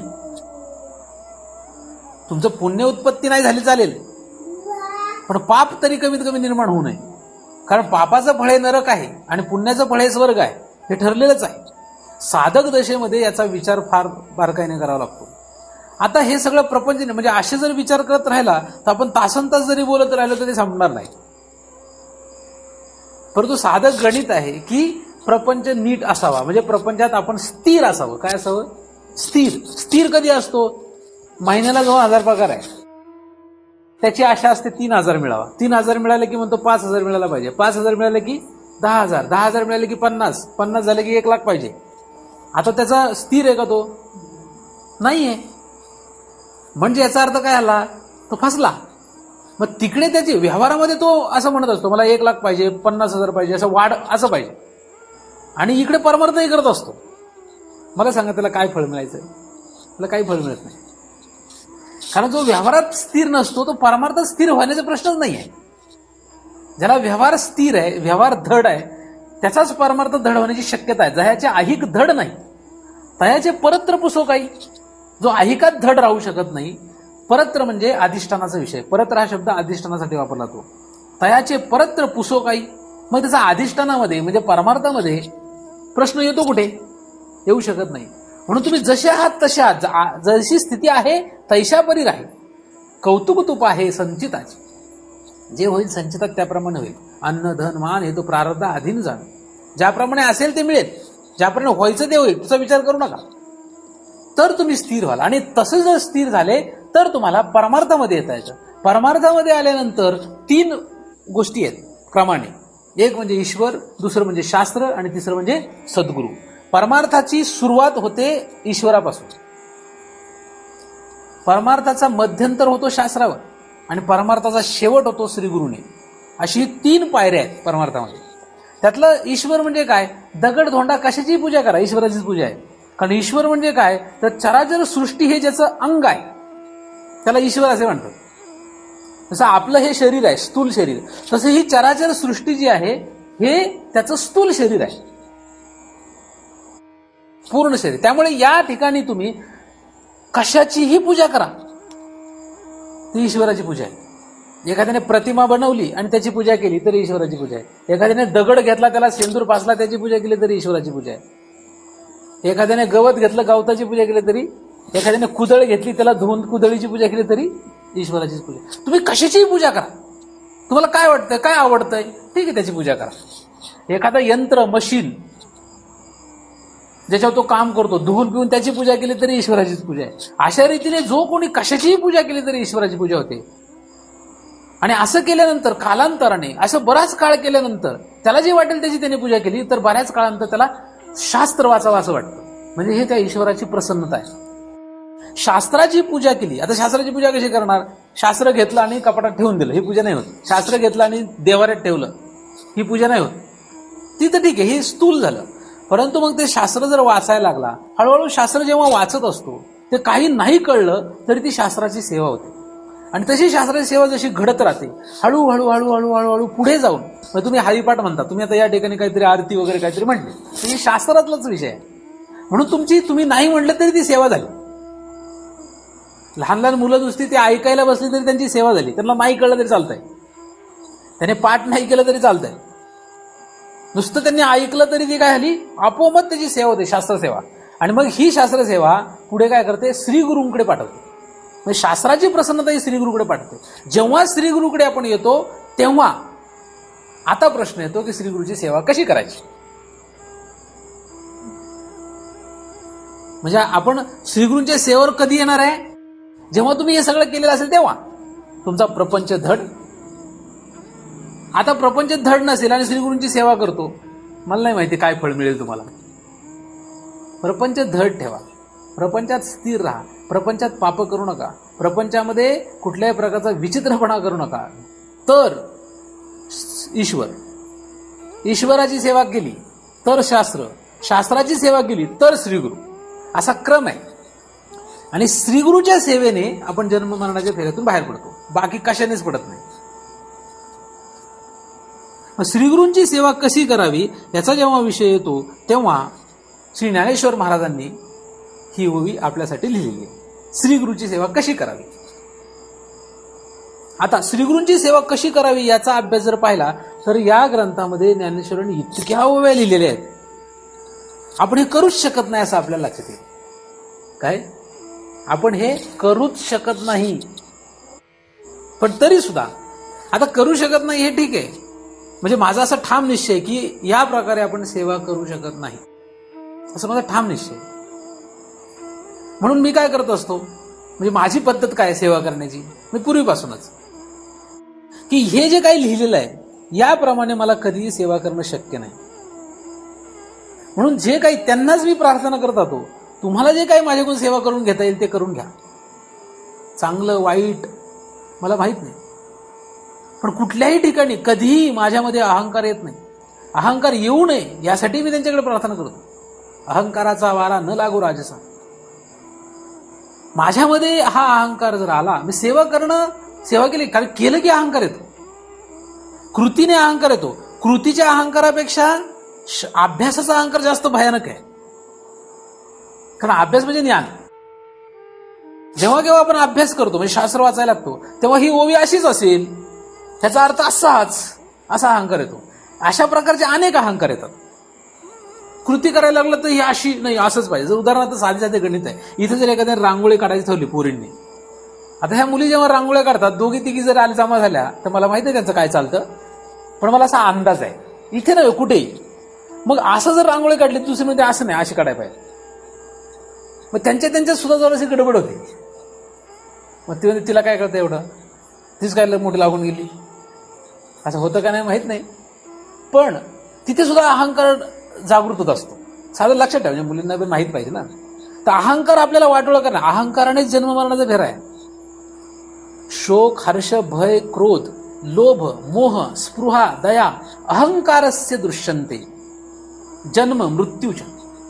Speaker 2: तुमचं पुण्य उत्पत्ती नाही झाली चालेल, पण पाप तरी कमीत कमी निर्माण होऊ नये. कारण पापाचं फळ हे नरक आहे आणि पुण्याचं फळ हे स्वर्ग आहे, हे ठरलेलंच आहे. साधक दशेमध्ये याचा विचार फार बारकाईने करावा लागतो. आता हे सगळं प्रपंच म्हणजे असे जर विचार करत राहिला तर आपण तासनतास जरी बोलत राहिलो तर ते संपणार नाही. परंतु साधक गणित आहे की प्रपंच नीट असावा, म्हणजे प्रपंचात आपण स्थिर असावं. काय असावं, स्थिर. स्थिर कधी असतो, महिन्याला 2,000 पगार आहे, त्याची आशा असते 3,000 मिळावा. 3,000 मिळाले की म्हणतो 5,000 मिळायला पाहिजे, 5,000 मिळाले की 10,000, 10,000 मिळाले की 50, 50 झाले की 1,00,000 पाहिजे. आता त्याचा स्थिर आहे का तो, नाहीये. म्हणजे याचा अर्थ काय आला, तो फसला. मग तिकडे त्याची व्यवहारामध्ये तो असं म्हणत असतो मला 1,00,000 पाहिजे, 50,000 पाहिजे, असं वाढ असं पाहिजे, आणि इकडे परमार्थही करत असतो. मला सांगा त्याला काय फळ मिळायचं, त्याला काही फळ मिळत नाही. कारण जो व्यवहारात स्थिर नसतो तो परमार्थ स्थिर होण्याचा प्रश्नच नाही आहे. ज्याला व्यवहार स्थिर आहे, व्यवहार धड आहे, त्याचाच परमार्थ धड होण्याची शक्यता आहे. जयाचे ऐहिक धड नाही तयाचे परत्र पुसो काही. जो ऐहिकात धड राहू शकत नाही, परत्र म्हणजे अधिष्ठानाचा विषय, परत्र हा शब्द अधिष्ठानासाठी वापरला तो. तयाचे परत्र पुसो काही, मग त्याचा अधिष्ठानामध्ये म्हणजे परमार्थामध्ये प्रश्न येतो कुठे, येऊ शकत नाही. म्हणून तुम्ही जसे आहात तसे आहात, जशी स्थिती आहे तैशा परी राहील. कौतुक तुप आहे संचिताचे, जे होईल संचितात त्याप्रमाणे होईल. अन्न धन मान हे तो प्रारब्ध अधीन जाण, ज्याप्रमाणे असेल ते मिळेल, ज्याप्रमाणे व्हायचं ते होईल, त्याचा विचार करू नका. तर तुम्ही स्थिर व्हाल, आणि तसे जर स्थिर झाले तर तुम्हाला परमार्थामध्ये येता येतं. परमार्थामध्ये आल्यानंतर 3 गोष्टी आहेत क्रमाने. एक म्हणजे ईश्वर, दुसरं म्हणजे शास्त्र, आणि तिसरं म्हणजे सद्गुरू. परमार्थाची सुरुवात होते ईश्वरापासून, परमार्थाचा मध्यंतर होतो शास्त्रावर, आणि परमार्थाचा शेवट होतो श्रीगुरूने. अशी 3 पायऱ्या आहेत परमार्थामध्ये. त्यातलं ईश्वर म्हणजे काय, दगड धोंडा कशाची पूजा करा, ईश्वराचीच पूजा आहे. कारण ईश्वर म्हणजे काय, तर चराचर सृष्टी हे ज्याचं अंग आहे त्याला ईश्वर असे म्हणतात. जसं आपलं हे शरीर आहे स्थूल शरीर, तसं ही चराचर सृष्टी जी आहे हे त्याचं स्थूल शरीर आहे, पूर्ण शरीर. त्यामुळे या ठिकाणी तुम्ही कशाचीही पूजा करा, ती ईश्वराची पूजा आहे. एखाद्याने प्रतिमा बनवली आणि त्याची पूजा केली तरी ईश्वराची पूजा आहे. एखाद्याने दगड घेतला, त्याला सेंदूर पासला, त्याची पूजा केली तरी ईश्वराची पूजा आहे. एखाद्याने गवत घेतलं, गवताची पूजा केली तरी, एखाद्याने कुदळ घेतली, त्याला धुवून कुदळीची पूजा केली तरी ईश्वराचीच पूजा. तुम्ही कशाचीही पूजा करा, तुम्हाला काय वाटतंय, काय आवडतंय, ठीक आहे, त्याची पूजा करा. एखादा यंत्र मशीन ज्याच्यावर तो काम करतो, धुवून पिऊन त्याची पूजा केली तरी ईश्वराचीच पूजा आहे. अशा रीतीने जो कोणी कशाचीही पूजा केली तरी ईश्वराची पूजा होते. आणि असं केल्यानंतर कालांतराने, असं बराच काळ केल्यानंतर त्याला जे वाटेल त्याची त्याने पूजा केली तर बऱ्याच काळानंतर त्याला शास्त्र वाचावं असं वाटतं. म्हणजे हे त्या ईश्वराची प्रसन्नता आहे. शास्त्राची पूजा केली. आता शास्त्राची पूजा कशी करणार, शास्त्र घेतलं आणि कपाटात ठेवून दिलं, ही पूजा नाही होत. शास्त्र घेतलं आणि देवाऱ्यात ठेवलं, ही पूजा नाही होत. ती तर ठीक आहे, हे स्थूल झालं. परंतु मग ते शास्त्र जर वाचायला लागला, हळूहळू शास्त्र जेव्हा वाचत असतो ते काही नाही कळलं तरी ती शास्त्राची सेवा होते. आणि तशी शास्त्राची सेवा जशी घडत राहते हळूहळू हळूहळू हळूहळू पुढे जाऊन, मग तुम्ही हरिपाठ म्हणता, तुम्ही आता या ठिकाणी काहीतरी आरती वगैरे काहीतरी म्हटले, तर हे शास्त्रातलाच विषय आहे. म्हणून तुम्ही नाही म्हटलं तरी ती सेवा झाली. लहान लहान मुलं नुसती ते ऐकायला बसली तरी त्यांची सेवा झाली. त्यांना नाही कळलं तरी चालतंय, त्याने पाठ नाही केलं तरी चालतंय, नुसतं त्यांनी ऐकलं तरी ती काय झाली, आपोआप त्याची सेवा होते, शास्त्रसेवा. आणि मग ही शास्त्रसेवा पुढे काय करते, श्रीगुरूंकडे पाठवते. म्हणजे शास्त्राची प्रसन्नता ही श्रीगुरूकडे पाठवते. जेव्हा श्रीगुरूकडे आपण येतो तेव्हा आता प्रश्न येतो की श्रीगुरूची सेवा कशी करायची. म्हणजे आपण श्रीगुरूंच्या सेवेवर कधी येणार आहे, जेव्हा तुम्ही हे सगळं केलेलं असेल तेव्हा. तुमचा प्रपंच धड. आता प्रपंच धड नसेल आणि श्रीगुरूंची सेवा करतो, मला नाही माहिती काय फळ मिळेल तुम्हाला. प्रपंच धड ठेवा, प्रपंचात स्थिर राहा, प्रपंचात पाप करू नका, प्रपंचामध्ये कुठल्याही प्रकारचा विचित्रपणा करू नका. तर ईश्वराची सेवा केली तर शास्त्र, शास्त्राची सेवा केली तर श्रीगुरु, असा क्रम आहे. आणि श्रीगुरूच्या सेवेने आपण जन्म मरणाच्या फेऱ्यातून बाहेर पडतो, बाकी कशानेच पडत नाही. श्रीगुरूंची सेवा कशी करावी याचा जेव्हा विषय येतो तेव्हा श्री ज्ञानेश्वर महाराजांनी ही ओवी आपल्यासाठी लिहिलेली आहे. श्रीगुरूची सेवा कशी करावी. आता श्रीगुरूंची सेवा कशी करावी याचा अभ्यास जर पाहिला तर या ग्रंथामध्ये ज्ञानेश्वरांनी इतक्या ओव्या लिहिलेल्या आहेत, आपण हे करूच शकत नाही असं आपल्याला लक्षात येईल. काय आपण हे करूच शकत नाही. पण तरी सुद्धा आता करू शकत नाही हे ठीक आहे, म्हणजे माझा असा ठाम निश्चय आहे की या प्रकारे आपण सेवा करू शकत नाही, असं माझा ठाम निश्चय. म्हणून मी काय करत असतो, म्हणजे माझी पद्धत काय सेवा करण्याची, मी पूर्वीपासूनच की हे जे काही लिहिलेलं आहे याप्रमाणे मला कधीही सेवा करणं शक्य नाही. म्हणून जे काही त्यांनाच मी प्रार्थना करत होतो, तुम्हाला जे काही माझ्याकडून सेवा करून घेता येईल ते करून घ्या. चांगलं वाईट मला माहित नाही, पण कुठल्याही ठिकाणी कधीही माझ्यामध्ये अहंकार येत नाही. अहंकार येऊ नये यासाठी मी त्यांच्याकडे प्रार्थना करतो. अहंकाराचा वारा न लागू राजसा. माझ्यामध्ये हा अहंकार जर आला, मी सेवा केली, कारण केलं की अहंकार येतो, कृतीने अहंकार येतो. कृतीच्या अहंकारापेक्षा अभ्यासाचा अहंकार जास्त भयानक आहे. कारण अभ्यास म्हणजे ज्ञान. जेव्हा केव्हा आपण अभ्यास करतो, म्हणजे शास्त्र वाचायला लागतो, तेव्हा ही ओवी अशीच असेल, त्याचा अर्थ असा अहंकार येतो. अशा प्रकारचे अनेक अहंकार येतात. कृती करायला लागलं तर ही अशी नाही, असंच पाहिजे. उदाहरणार्थ साधे साधे गणित आहे. इथे जर एखाद्या रांगोळी काढायची ठेवली पोरींनी, आता ह्या मुली जेव्हा रांगोळ्या काढतात, दोघी तिघी जर आली जमा झाल्या तर मला माहिती आहे त्यांचं काय चालतं, पण मला असा अंदाज आहे इथे नाही कुठेही. मग असं जर रांगोळी काढली दुसरी मध्ये असं नाही, अशी काढायला पाहिजे. मग त्यांच्या सुद्धा जराशी गडबड होते. मग ती तिला काय करतं एवढं, तीच काय मोठी लागून गेली, असं होतं का नाही माहित नाही. पण तिथे सुद्धा अहंकार जागृत होत असतो. साधं लक्षात ठेवा, म्हणजे मुलींना पण माहित पाहिजे ना. तर अहंकार आपल्याला वाटोळं करणं, अहंकारानेच जन्म मरणाचा फेरा आहे. शोक, हर्ष, भय, क्रोध, लोभ, मोह, स्पृहा, दया, अहंकारस्य दृश्यन्ते. जन्म मृत्यूच्या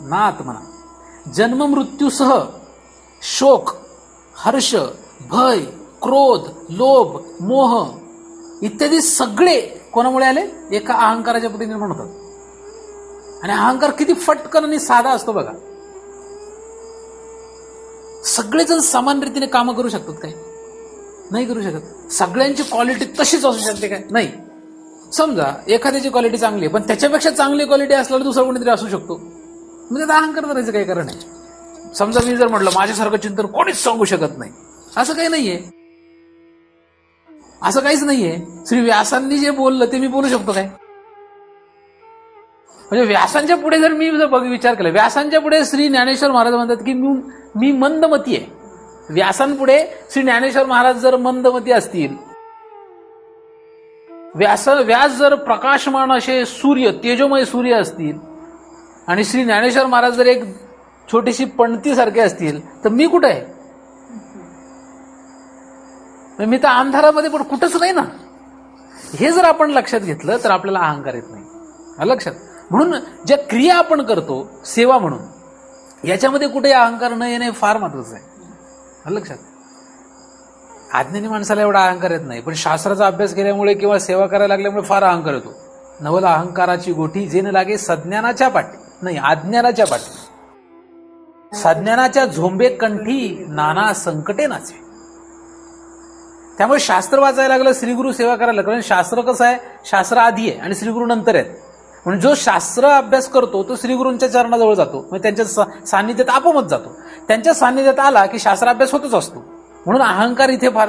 Speaker 2: नात म्हणा, जन्म मृत्यूसह शोक, हर्ष, भय, क्रोध, लोभ, मोह इत्यादी सगळे कोणामुळे आले, एका अहंकाराच्या पोटी निर्माण होतात. आणि अहंकार किती फटकन आणि साधा असतो बघा. सगळेजण समान रीतीने कामं करू शकतात काय, नाही करू शकत. सगळ्यांची क्वालिटी तशीच असू शकते काय, नाही. समजा एखाद्याची क्वालिटी चांगली आहे, पण त्याच्यापेक्षा चांगली क्वालिटी असल्यावर दुसरा कोणीतरी असू शकतो, म्हणजे आता अहंकार करायचं काही कारण आहे. समजा मी जर म्हटलं माझ्यासारखं चिंतन कोणीच सांगू शकत नाही, असं काही नाहीये, असं काहीच नाहीये. श्री व्यासांनी जे बोललं ते मी बोलू शकतो काय, म्हणजे व्यासांच्या पुढे जर मी विचार केला, व्यासांच्या पुढे श्री ज्ञानेश्वर महाराज म्हणतात की मी मंदमती आहे. व्यासांपुढे श्री ज्ञानेश्वर महाराज जर मंदमती असतील, व्यास जर प्रकाशमान असे सूर्य, तेजोमय सूर्य असतील, आणि श्री ज्ञानेश्वर महाराज जर एक छोटीशी पणती सारखे असतील, तर मी कुठे आहे, मी तर अंधारामध्ये पण कुठंच नाही ना. हे जर आपण लक्षात घेतलं तर आपल्याला अहंकार येत नाही. लक्षात. म्हणून ज्या क्रिया आपण करतो सेवा म्हणून, याच्यामध्ये कुठे अहंकार न येणे फार महत्वाचं आहे. लक्षात. अज्ञानी माणसाला एवढा अहंकार येत नाही, पण शास्त्राचा अभ्यास केल्यामुळे किंवा सेवा करायला लागल्यामुळे फार अहंकार येतो. नवल अहंकाराची गोठी जे न लागे सज्ञानाच्या पाठी, नाही अज्ञानाच्या पाठी. सज्ञानाच्या झोंबे कंठी नाना संकटे नाचे. त्यामुळे शास्त्र वाचायला लागलं, श्रीगुरु सेवा करायला लागलं. कारण शास्त्र कसं आहे, शास्त्र आधी आहे आणि श्रीगुरु नंतर आहेत. म्हणजे जो शास्त्र अभ्यास करतो तो श्रीगुरूंच्या चरणाजवळ जातो, म्हणजे त्यांच्या सान्निध्यात आपोआपच जातो. त्यांच्या सान्निध्यात आला की शास्त्र अभ्यास होतच असतो. म्हणून अहंकार इथे फार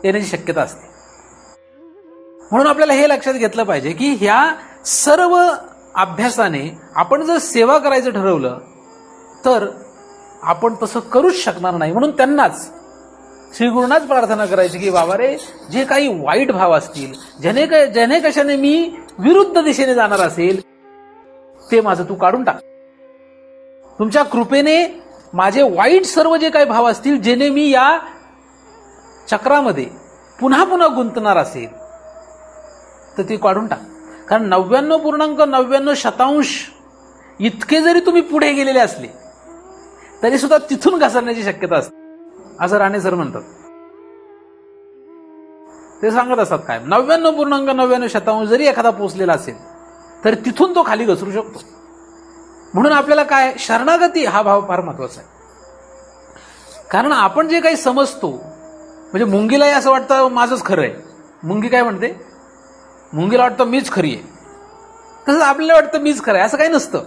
Speaker 2: येण्याची शक्यता असते. म्हणून आपल्याला हे लक्षात घेतलं पाहिजे की ह्या सर्व अभ्यासाने आपण जर सेवा करायचं ठरवलं तर आपण तसं करूच शकणार नाही. म्हणून त्यांनाच श्रीगुरूंनाच प्रार्थना करायची की बाबा रे, जे काही वाईट भाव असतील, ज्याने कशाने मी विरुद्ध दिशेने जाणार असेल, ते माझं तू काढून टाक. तुमच्या कृपेने माझे वाईट सर्व जे काही भाव असतील, जेणे मी या चक्रामध्ये पुन्हा पुन्हा गुंतणार असेल, तर ते काढून टाक. कारण 99.99% इतके जरी तुम्ही पुढे गेलेले असले तरी सुद्धा तिथून घसरण्याची शक्यता असते, असं राणे सर म्हणतात. ते सांगत असतात काय, 99.99% जरी एखादा पोचलेला असेल तर तिथून तो खाली घसरू शकतो. म्हणून आपल्याला काय, शरणागती हा भाव फार महत्वाचा आहे. कारण आपण जे काही समजतो, म्हणजे मुंगीलाही असं वाटतं माझंच खरं आहे. मुंगी काय म्हणते, मुंगीला वाटतं मीच खरी आहे, तसंच आपल्याला वाटतं मीच खरं आहे. असं काही नसतं.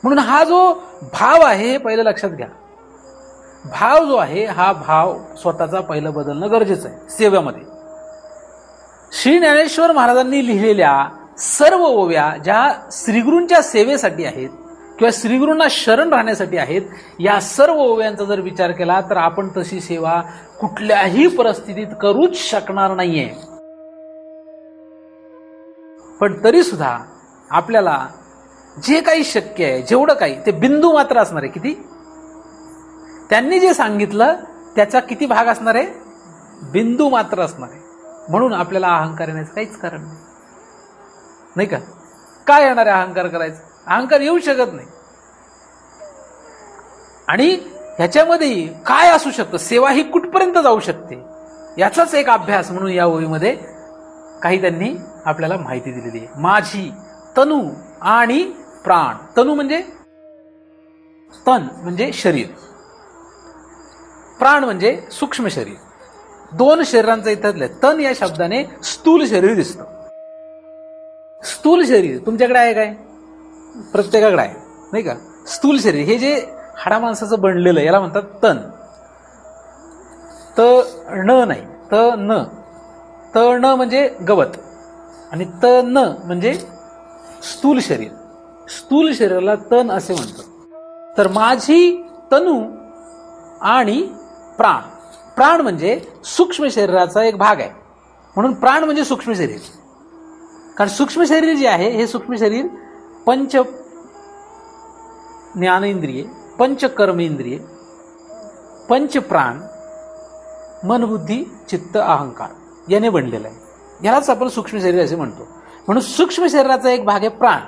Speaker 2: म्हणून हा जो भाव आहे हे पहिलं लक्षात घ्या. भाव जो आहे हा भाव स्वतःचा पहिलं बदलणं गरजेचं आहे सेवेमध्ये. श्री ज्ञानेश्वर महाराजांनी लिहिलेल्या सर्व ओव्या ज्या श्रीगुरूंच्या सेवेसाठी आहेत किंवा श्रीगुरूंना शरण राहण्यासाठी आहेत, या सर्व ओव्यांचा जर विचार केला तर आपण तशी सेवा कुठल्याही परिस्थितीत करूच शकणार नाहीये. पण तरी सुद्धा आपल्याला जे काही शक्य आहे, जेवढं काही, ते बिंदू मात्र असणार आहे. किती त्यांनी जे सांगितलं त्याचा किती भाग असणार आहे, बिंदू मात्र असणार आहे. म्हणून आपल्याला अहंकार येण्याचं काहीच कारण नाही का. काय येणार आहे अहंकार करायचं, अहंकार येऊ शकत नाही. आणि ह्याच्यामध्ये काय असू शकतं, सेवा ही कुठपर्यंत जाऊ शकते, याचाच एक अभ्यास म्हणून या ओळीमध्ये काही त्यांनी आपल्याला माहिती दिलेली आहे. माझी तनु आणि प्राण. तनु म्हणजे तन म्हणजे शरीर, प्राण म्हणजे सूक्ष्म शरीर. दोन शरीरांचं इथं तन या शब्दाने स्थूल शरीर दिसतं. स्थूल शरीर तुमच्याकडे आहे काय, प्रत्येकाकडे आहे नाही का. स्थूल शरीर हे जे हाडा माणसाचं बनलेलं याला म्हणतात तन. त न नाही, त न. त न म्हणजे गवत आणि त न म्हणजे स्थूल शरीर. स्थूल शरीराला तन असे म्हणतात. तर माझी तनु आणि प्राण. प्राण म्हणजे सूक्ष्म शरीराचा एक भाग आहे, म्हणून प्राण म्हणजे सूक्ष्म शरीर. कारण सूक्ष्म शरीर जे आहे हे सूक्ष्म शरीर पंच ज्ञानेंद्रिये, पंच कर्मेंद्रिये, पंच प्राण, मन, बुद्धी, चित्त, अहंकार याने बनलेलं आहे. यालाच आपण सूक्ष्म शरीर असे म्हणतो. म्हणून सूक्ष्म शरीराचा एक भाग आहे प्राण.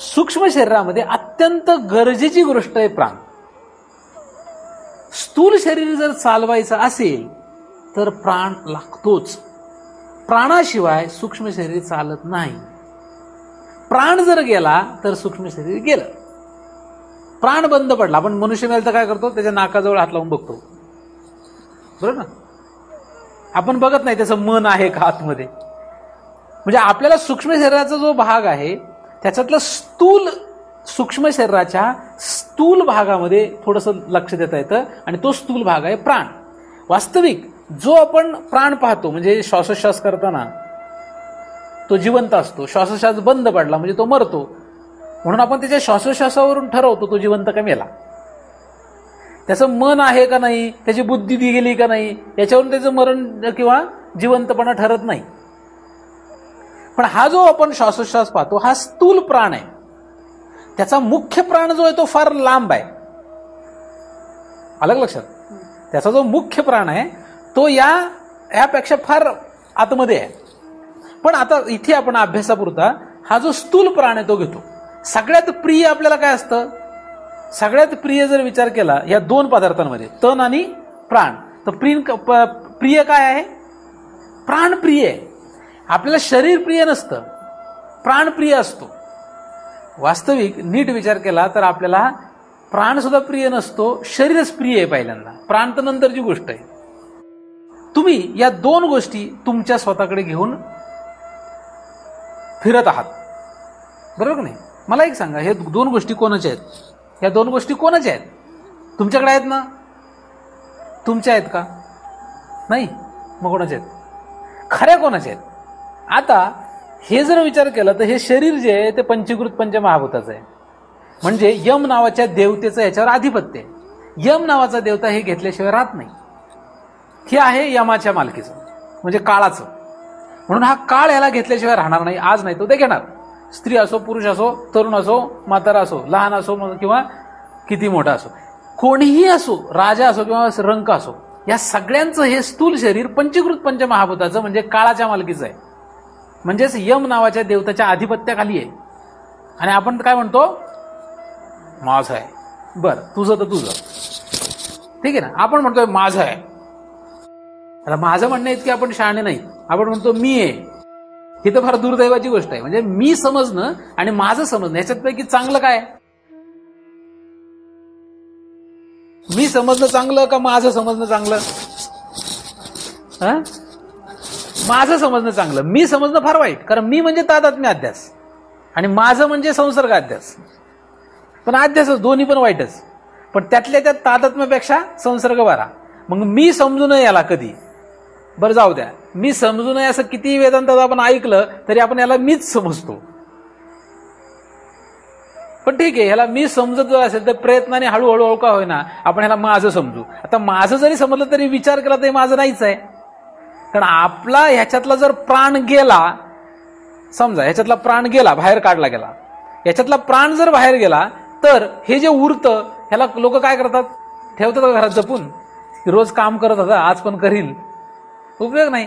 Speaker 2: सूक्ष्म शरीरामध्ये अत्यंत गरजेची गोष्ट आहे प्राण. स्थूल शरीर जर चालवायचं असेल तर प्राण लागतोच. प्राणाशिवाय सूक्ष्म शरीर चालत नाही. प्राण जर गेला तर सूक्ष्म शरीर गेलं. प्राण बंद पडला, आपण मनुष्य मेल तर काय करतो, त्याच्या नाकाजवळ हात लावून बघतो, बरोबर ना. आपण बघत नाही त्याचं मन आहे का आतमध्ये. म्हणजे आपल्याला सूक्ष्म शरीराचा जो भाग आहे त्याच्यातलं स्थूल सूक्ष्म शरीराच्या स्थूल भागामध्ये थोडंसं लक्ष देता येतं आणि तो स्थूल भाग आहे प्राण. वास्तविक जो आपण प्राण पाहतो म्हणजे श्वासोश्वास करताना तो जिवंत असतो, श्वासोश्वास बंद पडला म्हणजे तो मरतो. म्हणून आपण त्याच्या श्वासोश्वासावरून ठरवतो तो जिवंत का मेला. त्याचं मन आहे का नाही, त्याची बुद्धी दी गेली का नाही, याच्यावरून त्याचं मरण किंवा जिवंतपणा ठरत नाही. पण हा जो आपण श्वासोश्वास पाहतो हा स्थूल प्राण आहे. त्याचा मुख्य प्राण जो आहे तो फार लांब आहे. अलग लक्षात. त्याचा जो मुख्य प्राण आहे तो यापेक्षा फार आतमध्ये आहे. पण आता इथे आपण अभ्यासापुरता हा जो स्थूल प्राण आहे तो घेतो. सगळ्यात प्रिय आपल्याला काय असतं, सगळ्यात प्रिय जर विचार केला या दोन पदार्थांमध्ये तन आणि प्राण, तर प्रिय काय आहे, प्राण प्रिय आहे. आपल्याला शरीर प्रिय नसतं, प्राण प्रिय असतो. वास्तविक नीट विचार केला तर आपल्याला प्राण सुद्धा प्रिय नसतो, शरीरच प्रिय आहे पहिल्यांदा, प्राण तर नंतरची गोष्ट आहे. तुम्ही या दोन गोष्टी तुमच्या स्वतःकडे घेऊन फिरत आहात, बरोबर नाही. मला एक सांगा, हे दोन गोष्टी कोणाच्या आहेत, या दोन गोष्टी कोणाच्या आहेत, तुमच्याकडे आहेत ना, तुमच्या आहेत का, नाही, मग कोणाच्या आहेत, खऱ्या कोणाच्या आहेत. आता हे जर विचार केला तर हे शरीर जे आहे ते पंचीकृत पंचमहाभूताचं आहे. म्हणजे यम नावाच्या देवतेचं याच्यावर आधिपत्य आहे. यम नावाचा देवता हे घेतल्याशिवाय राहत नाही. हे आहे यमाच्या मालकीचं, म्हणजे काळाचं. म्हणून हा काळ याला घेतल्याशिवाय राहणार नाही. आज नाही तो ते घेणार. स्त्री असो, पुरुष असो, तरुण असो, म्हातारा असो, लहान असो किंवा किती मोठा असो, कोणीही असो, राजा असो किंवा रंक असो, या सगळ्यांचं हे स्थूल शरीर पंचीकृत पंचमहाभूताचं म्हणजे काळाच्या मालकीचं आहे. म्हणजेच यम नावाच्या देवताच्या आधिपत्याखाली आहे. आणि आपण काय म्हणतो, माझं आहे. बरं, तुझं तर तुझं, ठीक आहे ना. आपण म्हणतोय माझं आहे. आता माझं म्हणणं इतके आपण शहाणे नाही. आपण म्हणतो मी आहे. ही तर फार दुर्दैवाची गोष्ट आहे. म्हणजे मी समजणं आणि माझं समजणं ह्याच्यातपैकी चांगलं काय? मी समजणं चांगलं का माझं समजणं चांगलं? माझं समजणं चांगलं. मी समजणं फार वाईट. कारण मी म्हणजे तादात्म्य अध्यास आणि माझं म्हणजे संसर्ग अध्यास. पण अध्यासच, दोन्ही पण वाईटच. पण त्यातल्या त्यात तादात्म्यापेक्षा संसर्ग बरा. मग मी समजू नये याला कधी. बरं जाऊ द्या, मी समजू नये असं किती वेदांतात आपण ऐकलं तरी आपण याला मीच समजतो. पण ठीक आहे, ह्याला मी समजत जर असेल तर प्रयत्नाने हळूहळू का होईना आपण ह्याला माझं समजू. आता माझं जरी समजलं तरी विचार केला तरी माझं नाहीच आहे. कारण आपला ह्याच्यातला जर प्राण गेला, समजा ह्याच्यातला प्राण गेला, बाहेर काढला गेला, ह्याच्यातला प्राण जर बाहेर गेला तर हे जे उरतं ह्याला लोक काय करतात, ठेवतात घरात जपून. रोज काम करत होता, आज पण करील, उपयोग नाही.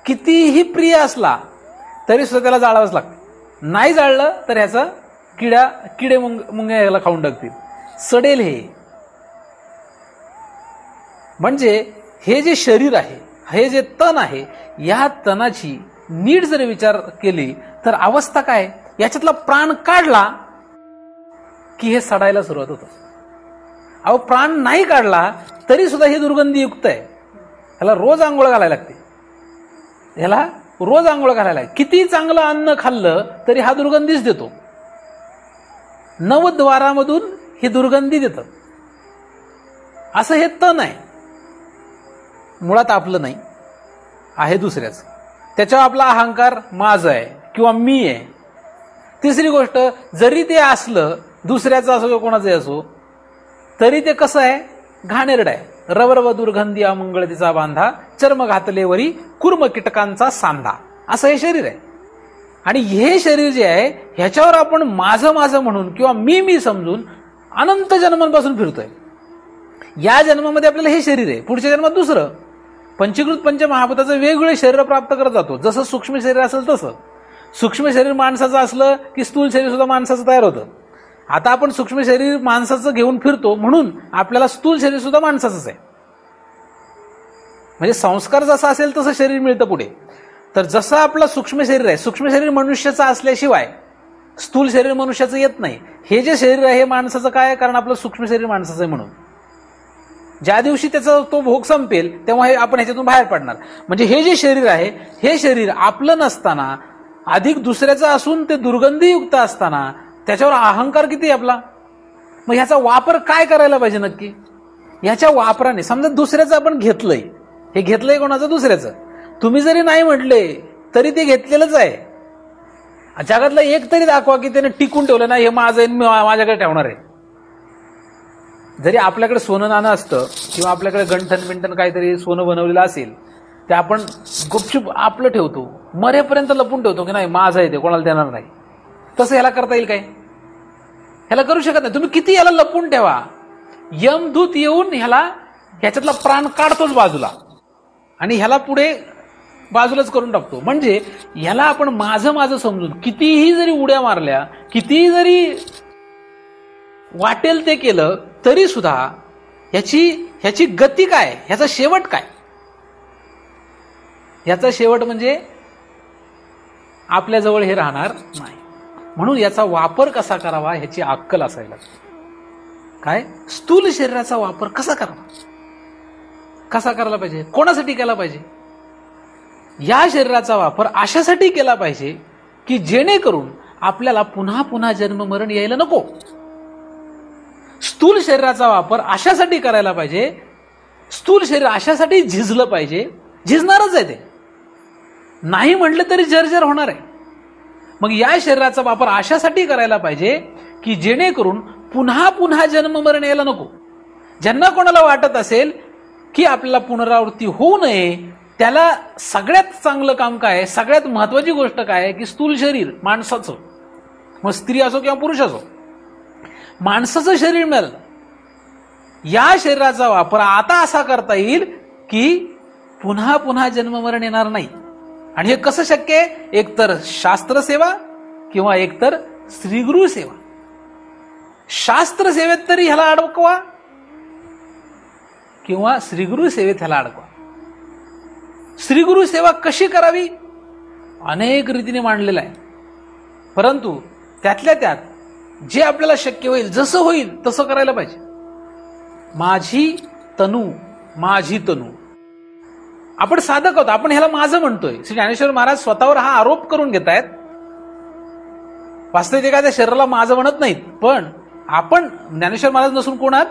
Speaker 2: कितीही प्रिय असला तरी सुद्धा त्याला जाळावंच लागतं. नाही जाळलं तर ह्याचं किडे मुंग्या याला खाऊन टाकतील, सडेल हे. म्हणजे हे जे शरीर आहे, हे जे तन आहे, या तनाची नीट जर विचार केली तर अवस्था काय, याच्यातला प्राण काढला की हे सडायला सुरुवात होतं. अहो, प्राण नाही काढला तरी सुद्धा हे दुर्गंधीयुक्त आहे. ह्याला रोज आंघोळ घालायला लागते. ह्याला रोज आंघोळ घालायला. किती चांगलं अन्न खाल्लं तरी हा दुर्गंधीच देतो. नवद्वारामधून हे दुर्गंधी देतं. असं हे तन आहे. मुळात आपलं नाही, आहे दुसऱ्याच. त्याच्यावर आपला अहंकार माझं आहे किंवा मी आहे. तिसरी गोष्ट, जरी ते असलं दुसऱ्याचं असो किंवा कोणाचंही असो तरी ते कसं आहे, घाणेरड आहे. रवरव दुर्गंधी अमंगळ तिचा बांधा, चर्म घातलेवरी कुर्म कीटकांचा सांधा, असं हे शरीर आहे. आणि हे शरीर जे आहे ह्याच्यावर आपण माझं माझं म्हणून किंवा मी समजून अनंत जन्मांपासून फिरतोय. या जन्मामध्ये आपल्याला हे शरीर आहे, पुढच्या जन्मात दुसरं. पंचीकृत पंचमहाभूताचं वेगवेगळे शरीर प्राप्त करत जातो. जसं सूक्ष्म शरीर असेल तसं. सूक्ष्म शरीर माणसाचं असलं की स्थूल शरीर सुद्धा माणसाचं तयार होतं. आता आपण सूक्ष्म शरीर माणसाचं घेऊन फिरतो म्हणून आपल्याला स्थूल शरीर सुद्धा माणसाचंच आहे. म्हणजे संस्कार जसा असेल तसं शरीर मिळतं पुढे. तर जसं आपलं सूक्ष्म शरीर आहे, सूक्ष्म शरीर मनुष्याचं असल्याशिवाय स्थूल शरीर मनुष्याचं येत नाही. हे जे शरीर आहे हे माणसाचं काय आहे, कारण आपलं सूक्ष्म शरीर माणसाचं आहे. म्हणून ज्या दिवशी त्याचा तो भोग संपेल तेव्हा हे आपण ह्याच्यातून बाहेर पडणार. म्हणजे हे जे शरीर आहे हे शरीर आपलं नसताना, अधिक दुसऱ्याचं असून ते दुर्गंधीयुक्त असताना त्याच्यावर अहंकार किती आपला. मग ह्याचा वापर काय करायला पाहिजे नक्की. ह्याच्या वापराने समजा दुसऱ्याचं आपण घेतलंय, हे घेतलंय कोणाचं, दुसऱ्याचं. तुम्ही जरी नाही म्हटले तरी ते घेतलेलंच आहे. जगातलं एक तरी दाखवा की त्याने टिकून ठेवलं नाही, हे माझं आहे, मी माझ्याकडे ठेवणार आहे. जरी आपल्याकडे सोनं नाणं असतं किंवा आपल्याकडे गंठन बिंठन काहीतरी सोनं बनवलेलं असेल ते आपण गुपचूप आपलं ठेवतो, मरेपर्यंत लपून ठेवतो की नाही माझं आहे ते, कोणाला देणार नाही. तसं ह्याला करता येईल काय? ह्याला करू शकत नाही. तुम्ही किती ह्याला लपून ठेवा, यमदूत येऊन ह्याच्यातला प्राण काढतोच बाजूला आणि ह्याला पुढे बाजूलाच करून टाकतो. म्हणजे ह्याला आपण माझं माझं समजून कितीही जरी उड्या मारल्या, कितीही जरी वाटेल ते केलं तरी सुद्धा ह्याची गती काय, ह्याचा शेवट काय. ह्याचा शेवट म्हणजे आपल्याजवळ हे राहणार नाही. म्हणून याचा वापर कसा करावा ह्याची अक्कल असायला. काय स्थूल शरीराचा वापर कसा करावा, कसा करायला पाहिजे, कोणासाठी केला पाहिजे. या शरीराचा वापर अशासाठी केला पाहिजे की जेणेकरून आपल्याला पुन्हा पुन्हा जन्म मरण यायला नको. स्थूल शरीराचा वापर अशासाठी करायला पाहिजे, स्थूल शरीर अशासाठी झिजलं पाहिजे, झिजणारच आहे ते, नाही म्हटलं तरी जर्जर होणार आहे. मग या शरीराचा वापर अशासाठी करायला पाहिजे की जेणेकरून पुन्हा पुन्हा जन्म मरण यायला नको. ज्यांना कोणाला वाटत असेल की आपल्याला पुनरावृत्ती होऊ नये, त्याला सगळ्यात चांगलं काम काय आहे, सगळ्यात महत्वाची गोष्ट काय आहे की स्थूल शरीर माणसाचं, मग स्त्री असो किंवा पुरुष असो, माणसाचं शरीर मिळालं, या शरीराचा वापर आता असा करता येईल की पुन्हा पुन्हा जन्ममरण येणार नाही. आणि हे कसं शक्य आहे? एकतर शास्त्रसेवा किंवा एकतर श्रीगुरु सेवा. शास्त्र सेवेत तरी ह्याला अडकवा किंवा श्रीगुरु सेवेत ह्याला अडकवा. श्रीगुरु सेवा कशी करावी अनेक रीतीने मांडलेलं आहे, परंतु त्यातल्या त्यात जे आपल्याला शक्य होईल, जसं होईल तसं करायला पाहिजे. माझी तनू, माझी तनू. आपण साधक आहोत, आपण ह्याला माझं म्हणतोय. श्री ज्ञानेश्वर महाराज स्वतःवर हा आरोप करून घेत आहेत. वास्तविक एखाद्या शरीराला माझं म्हणत नाहीत, पण आपण ज्ञानेश्वर महाराज नसून कोणात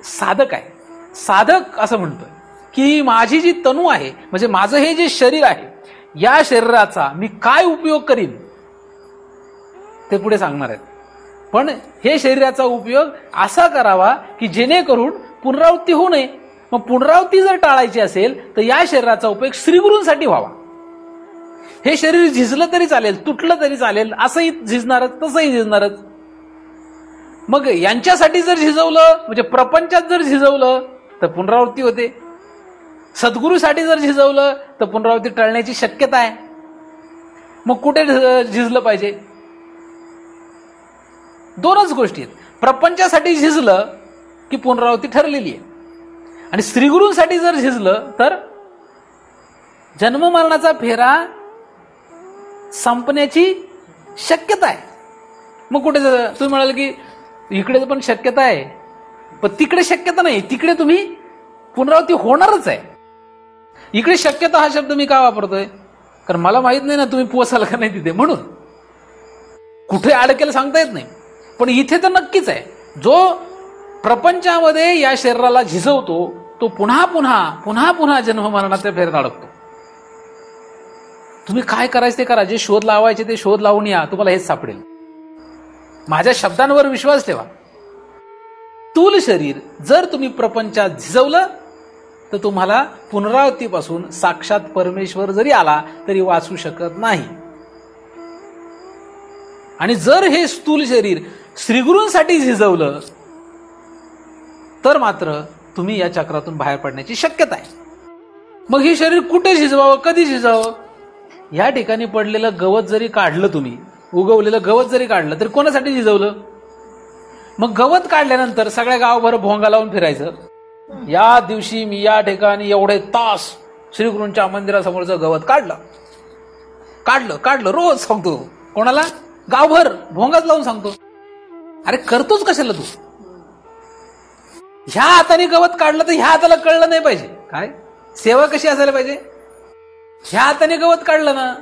Speaker 2: साधक आहे. साधक असं म्हणतोय की माझी जी तनू आहे, म्हणजे माझं हे जे शरीर आहे, या शरीराचा मी काय उपयोग करीन ते पुढे सांगणार आहेत. पण हे शरीराचा उपयोग असा करावा की जेणेकरून पुनरावृत्ती होऊ नये. मग पुनरावृत्ती जर टाळायची असेल तर या शरीराचा उपयोग श्रीगुरूंसाठी व्हावा. हे शरीर झिजलं तरी चालेल, तुटलं तरी चालेल, असंही झिजणारच तसंही झिजणारच. मग यांच्यासाठी जर झिजवलं, म्हणजे प्रपंचात जर झिजवलं तर पुनरावृत्ती होते. सद्गुरूसाठी जर झिजवलं तर पुनरावृत्ती टळण्याची शक्यता आहे. मग कुठे झिजलं पाहिजे? दोनच गोष्टी आहेत. प्रपंचासाठी झिजलं की पुनरावृत्ती ठरलेली आहे, आणि श्रीगुरूंसाठी जर झिजलं तर जन्ममरणाचा फेरा संपण्याची शक्यता आहे. मग कुठे तुम्ही म्हणाल की इकडे पण शक्यता आहे, पण तिकडे शक्यता नाही. तिकडे तुम्ही पुनरावृत्ती होणारच आहे. इकडे शक्यता हा शब्द मी का वापरतोय? कारण मला माहित नाही ना तुम्ही पोचाल का नाही तिथे, म्हणून कुठे अडकेल सांगता येत नाही. पण इथे तर नक्कीच आहे. जो प्रपंचामध्ये या शरीराला झिजवतो तो पुन्हा पुन्हा पुन्हा पुन्हा जन्ममरणाच्या फेऱ्यात अडकतो. तुम्ही काय करायचं ते करा, जे शोध लावायचे ते शोध लावून या, तुम्हाला हेच सापडेल. माझ्या शब्दांवर विश्वास ठेवा. स्थूल शरीर जर तुम्ही प्रपंचात झिजवलं तर तुम्हाला पुनरावृत्तीपासून साक्षात परमेश्वर जरी आला तरी वाचू शकत नाही. आणि जर हे स्थूल शरीर श्रीगुरूंसाठी झिजवलं तर मात्र तुम्ही या चक्रातून बाहेर पडण्याची शक्यता आहे. मग हे शरीर कुठे झिजवावं, कधी झिजवावं? या ठिकाणी पडलेलं गवत जरी काढलं, तुम्ही उगवलेलं गवत जरी काढलं तरी कोणासाठी झिजवलं? मग गवत काढल्यानंतर सगळ्या गावभर भोंगा लावून फिरायचं, या दिवशी मी या ठिकाणी एवढे तास श्रीगुरूंच्या मंदिरासमोरचं गवत काढलं काढलं काढलं, रोज सांगतो. कोणाला? गावभर भोंगाच लावून सांगतो. अरे करतोच कशाला तू? ह्या हाताने गवत काढलं तर ह्या हाताला कळलं नाही पाहिजे. काय सेवा कशी असायला पाहिजे? ह्या हाताने गवत काढलं ना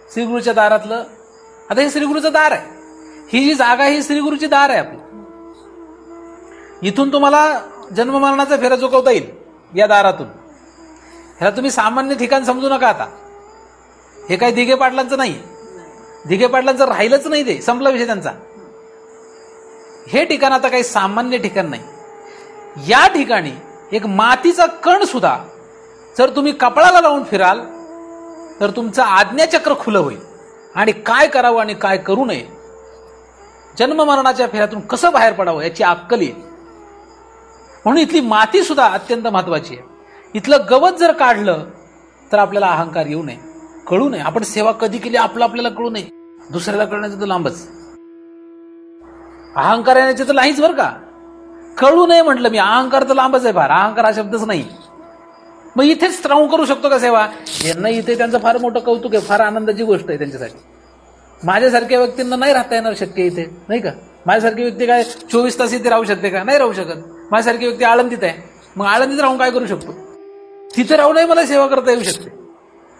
Speaker 2: श्रीगुरूच्या दारातलं, आता हे श्रीगुरूचं दार आहे, ही जी जागा ही श्रीगुरूची दार आहे आपली. इथून तुम्हाला जन्ममरणाचा फेरा चुकवता येईल या दारातून. ह्याला तुम्ही सामान्य ठिकाण समजू नका. आता हे काही दिघे पाटलांचं नाही, दिघे पाटलांचं राहिलंच नाही, ते संपला विषय त्यांचा. हे ठिकाण आता काही सामान्य ठिकाण नाही. या ठिकाणी एक मातीचा कण सुद्धा जर तुम्ही कपाळाला लावून फिराल तर तुमचं आज्ञाचक्र खुलं होईल, आणि काय करावं आणि काय करू नये, जन्ममरणाच्या फेऱ्यातून कसं बाहेर पडावं याची अक्कल येईल. म्हणून इथली माती सुद्धा अत्यंत महत्वाची आहे. इथलं गवत जर काढलं तर आपल्याला अहंकार येऊ नये, कळू नये. आपण सेवा कधी केली आपल्याला कळू नये, दुसऱ्याला कळण्याचं तर लांबच. अहंकार येण्याचे तर नाहीच बरं का, कळू नये म्हटलं मी. अहंकार तर लांबच आहे फार, अहंकार हा शब्दच नाही. मग इथेच राहून करू शकतो का सेवा? यांना इथे त्यांचं फार मोठं कौतुक आहे, फार आनंदाची गोष्ट आहे त्यांच्यासाठी. माझ्यासारख्या व्यक्तींना नाही राहता येणार शक्य इथे, नाही का? माझ्यासारखी व्यक्ती काय 24 तास इथे राहू शकते का? नाही राहू शकत. माझ्यासारखी व्यक्ती आळंदीत आहे, मग आळंदीत राहून काय करू शकतो? तिथे राहूनही मला सेवा करता येऊ शकते.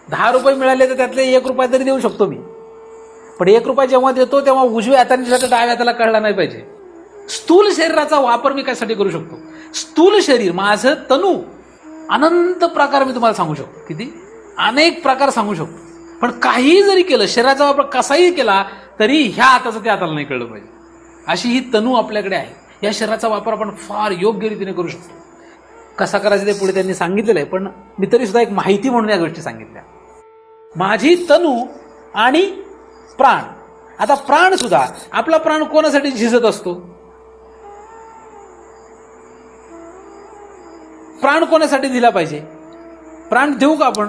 Speaker 2: 10 रुपये मिळाले तर त्यातले 1 रुपया तरी देऊ शकतो मी. पण 1 रुपया जेव्हा देतो तेव्हा उजव्या हाताने डाव्या हाताला कळला नाही पाहिजे. स्थूल शरीराचा वापर मी कशासाठी करू शकतो? स्थूल शरीर माझं तनू अनंत प्रकार मी तुम्हाला सांगू शकतो, किती अनेक प्रकार सांगू शकतो. पण काहीही जरी केलं, शरीराचा वापर कसाही केला तरी ह्या हाताचं त्या हाताला नाही कळलं पाहिजे. अशी ही तनू आपल्याकडे आहे. या शरीराचा वापर आपण फार योग्य रीतीने करू शकतो. कसा करायचं ते पुढे त्यांनी सांगितलेलं आहे, पण मी तरी सुद्धा एक माहिती म्हणून या गोष्टी सांगितल्या. माझी तनु आणि प्राण. आता प्राण सुद्धा, आपला प्राण कोणासाठी झिजत असतो? प्राण कोणासाठी दिला पाहिजे? प्राण देऊ का आपण?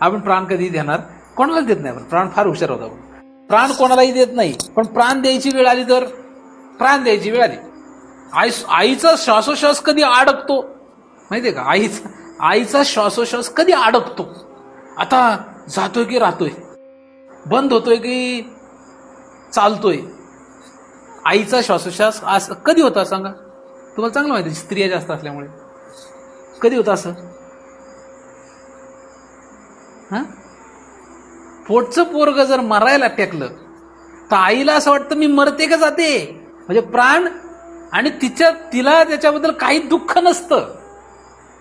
Speaker 2: आपण प्राण कधी देणार? कोणालाच देत नाही. आपण प्राण फार हुशार होतो. प्राण कोणालाही देत नाही, पण प्राण द्यायची वेळ आली तर प्राण द्यायची वेळ आली. आईचा श्वासोश्वास कधी अडकतो माहितीये का? आईचा श्वासोश्वास कधी अडकतो? आता जातोय की राहतोय, बंद होतोय की चालतोय? आईचा श्वासोश्वास कधी होता सांगा? तुम्हाला चांगलं माहिती, स्त्रिया जास्त असल्यामुळे. कधी होतं असं? पोटचं पोरग जर मरायला टेकलं तर आईला असं वाटतं मी मरते का जाते, म्हणजे प्राण, आणि तिला त्याच्याबद्दल काही दुःख नसतं.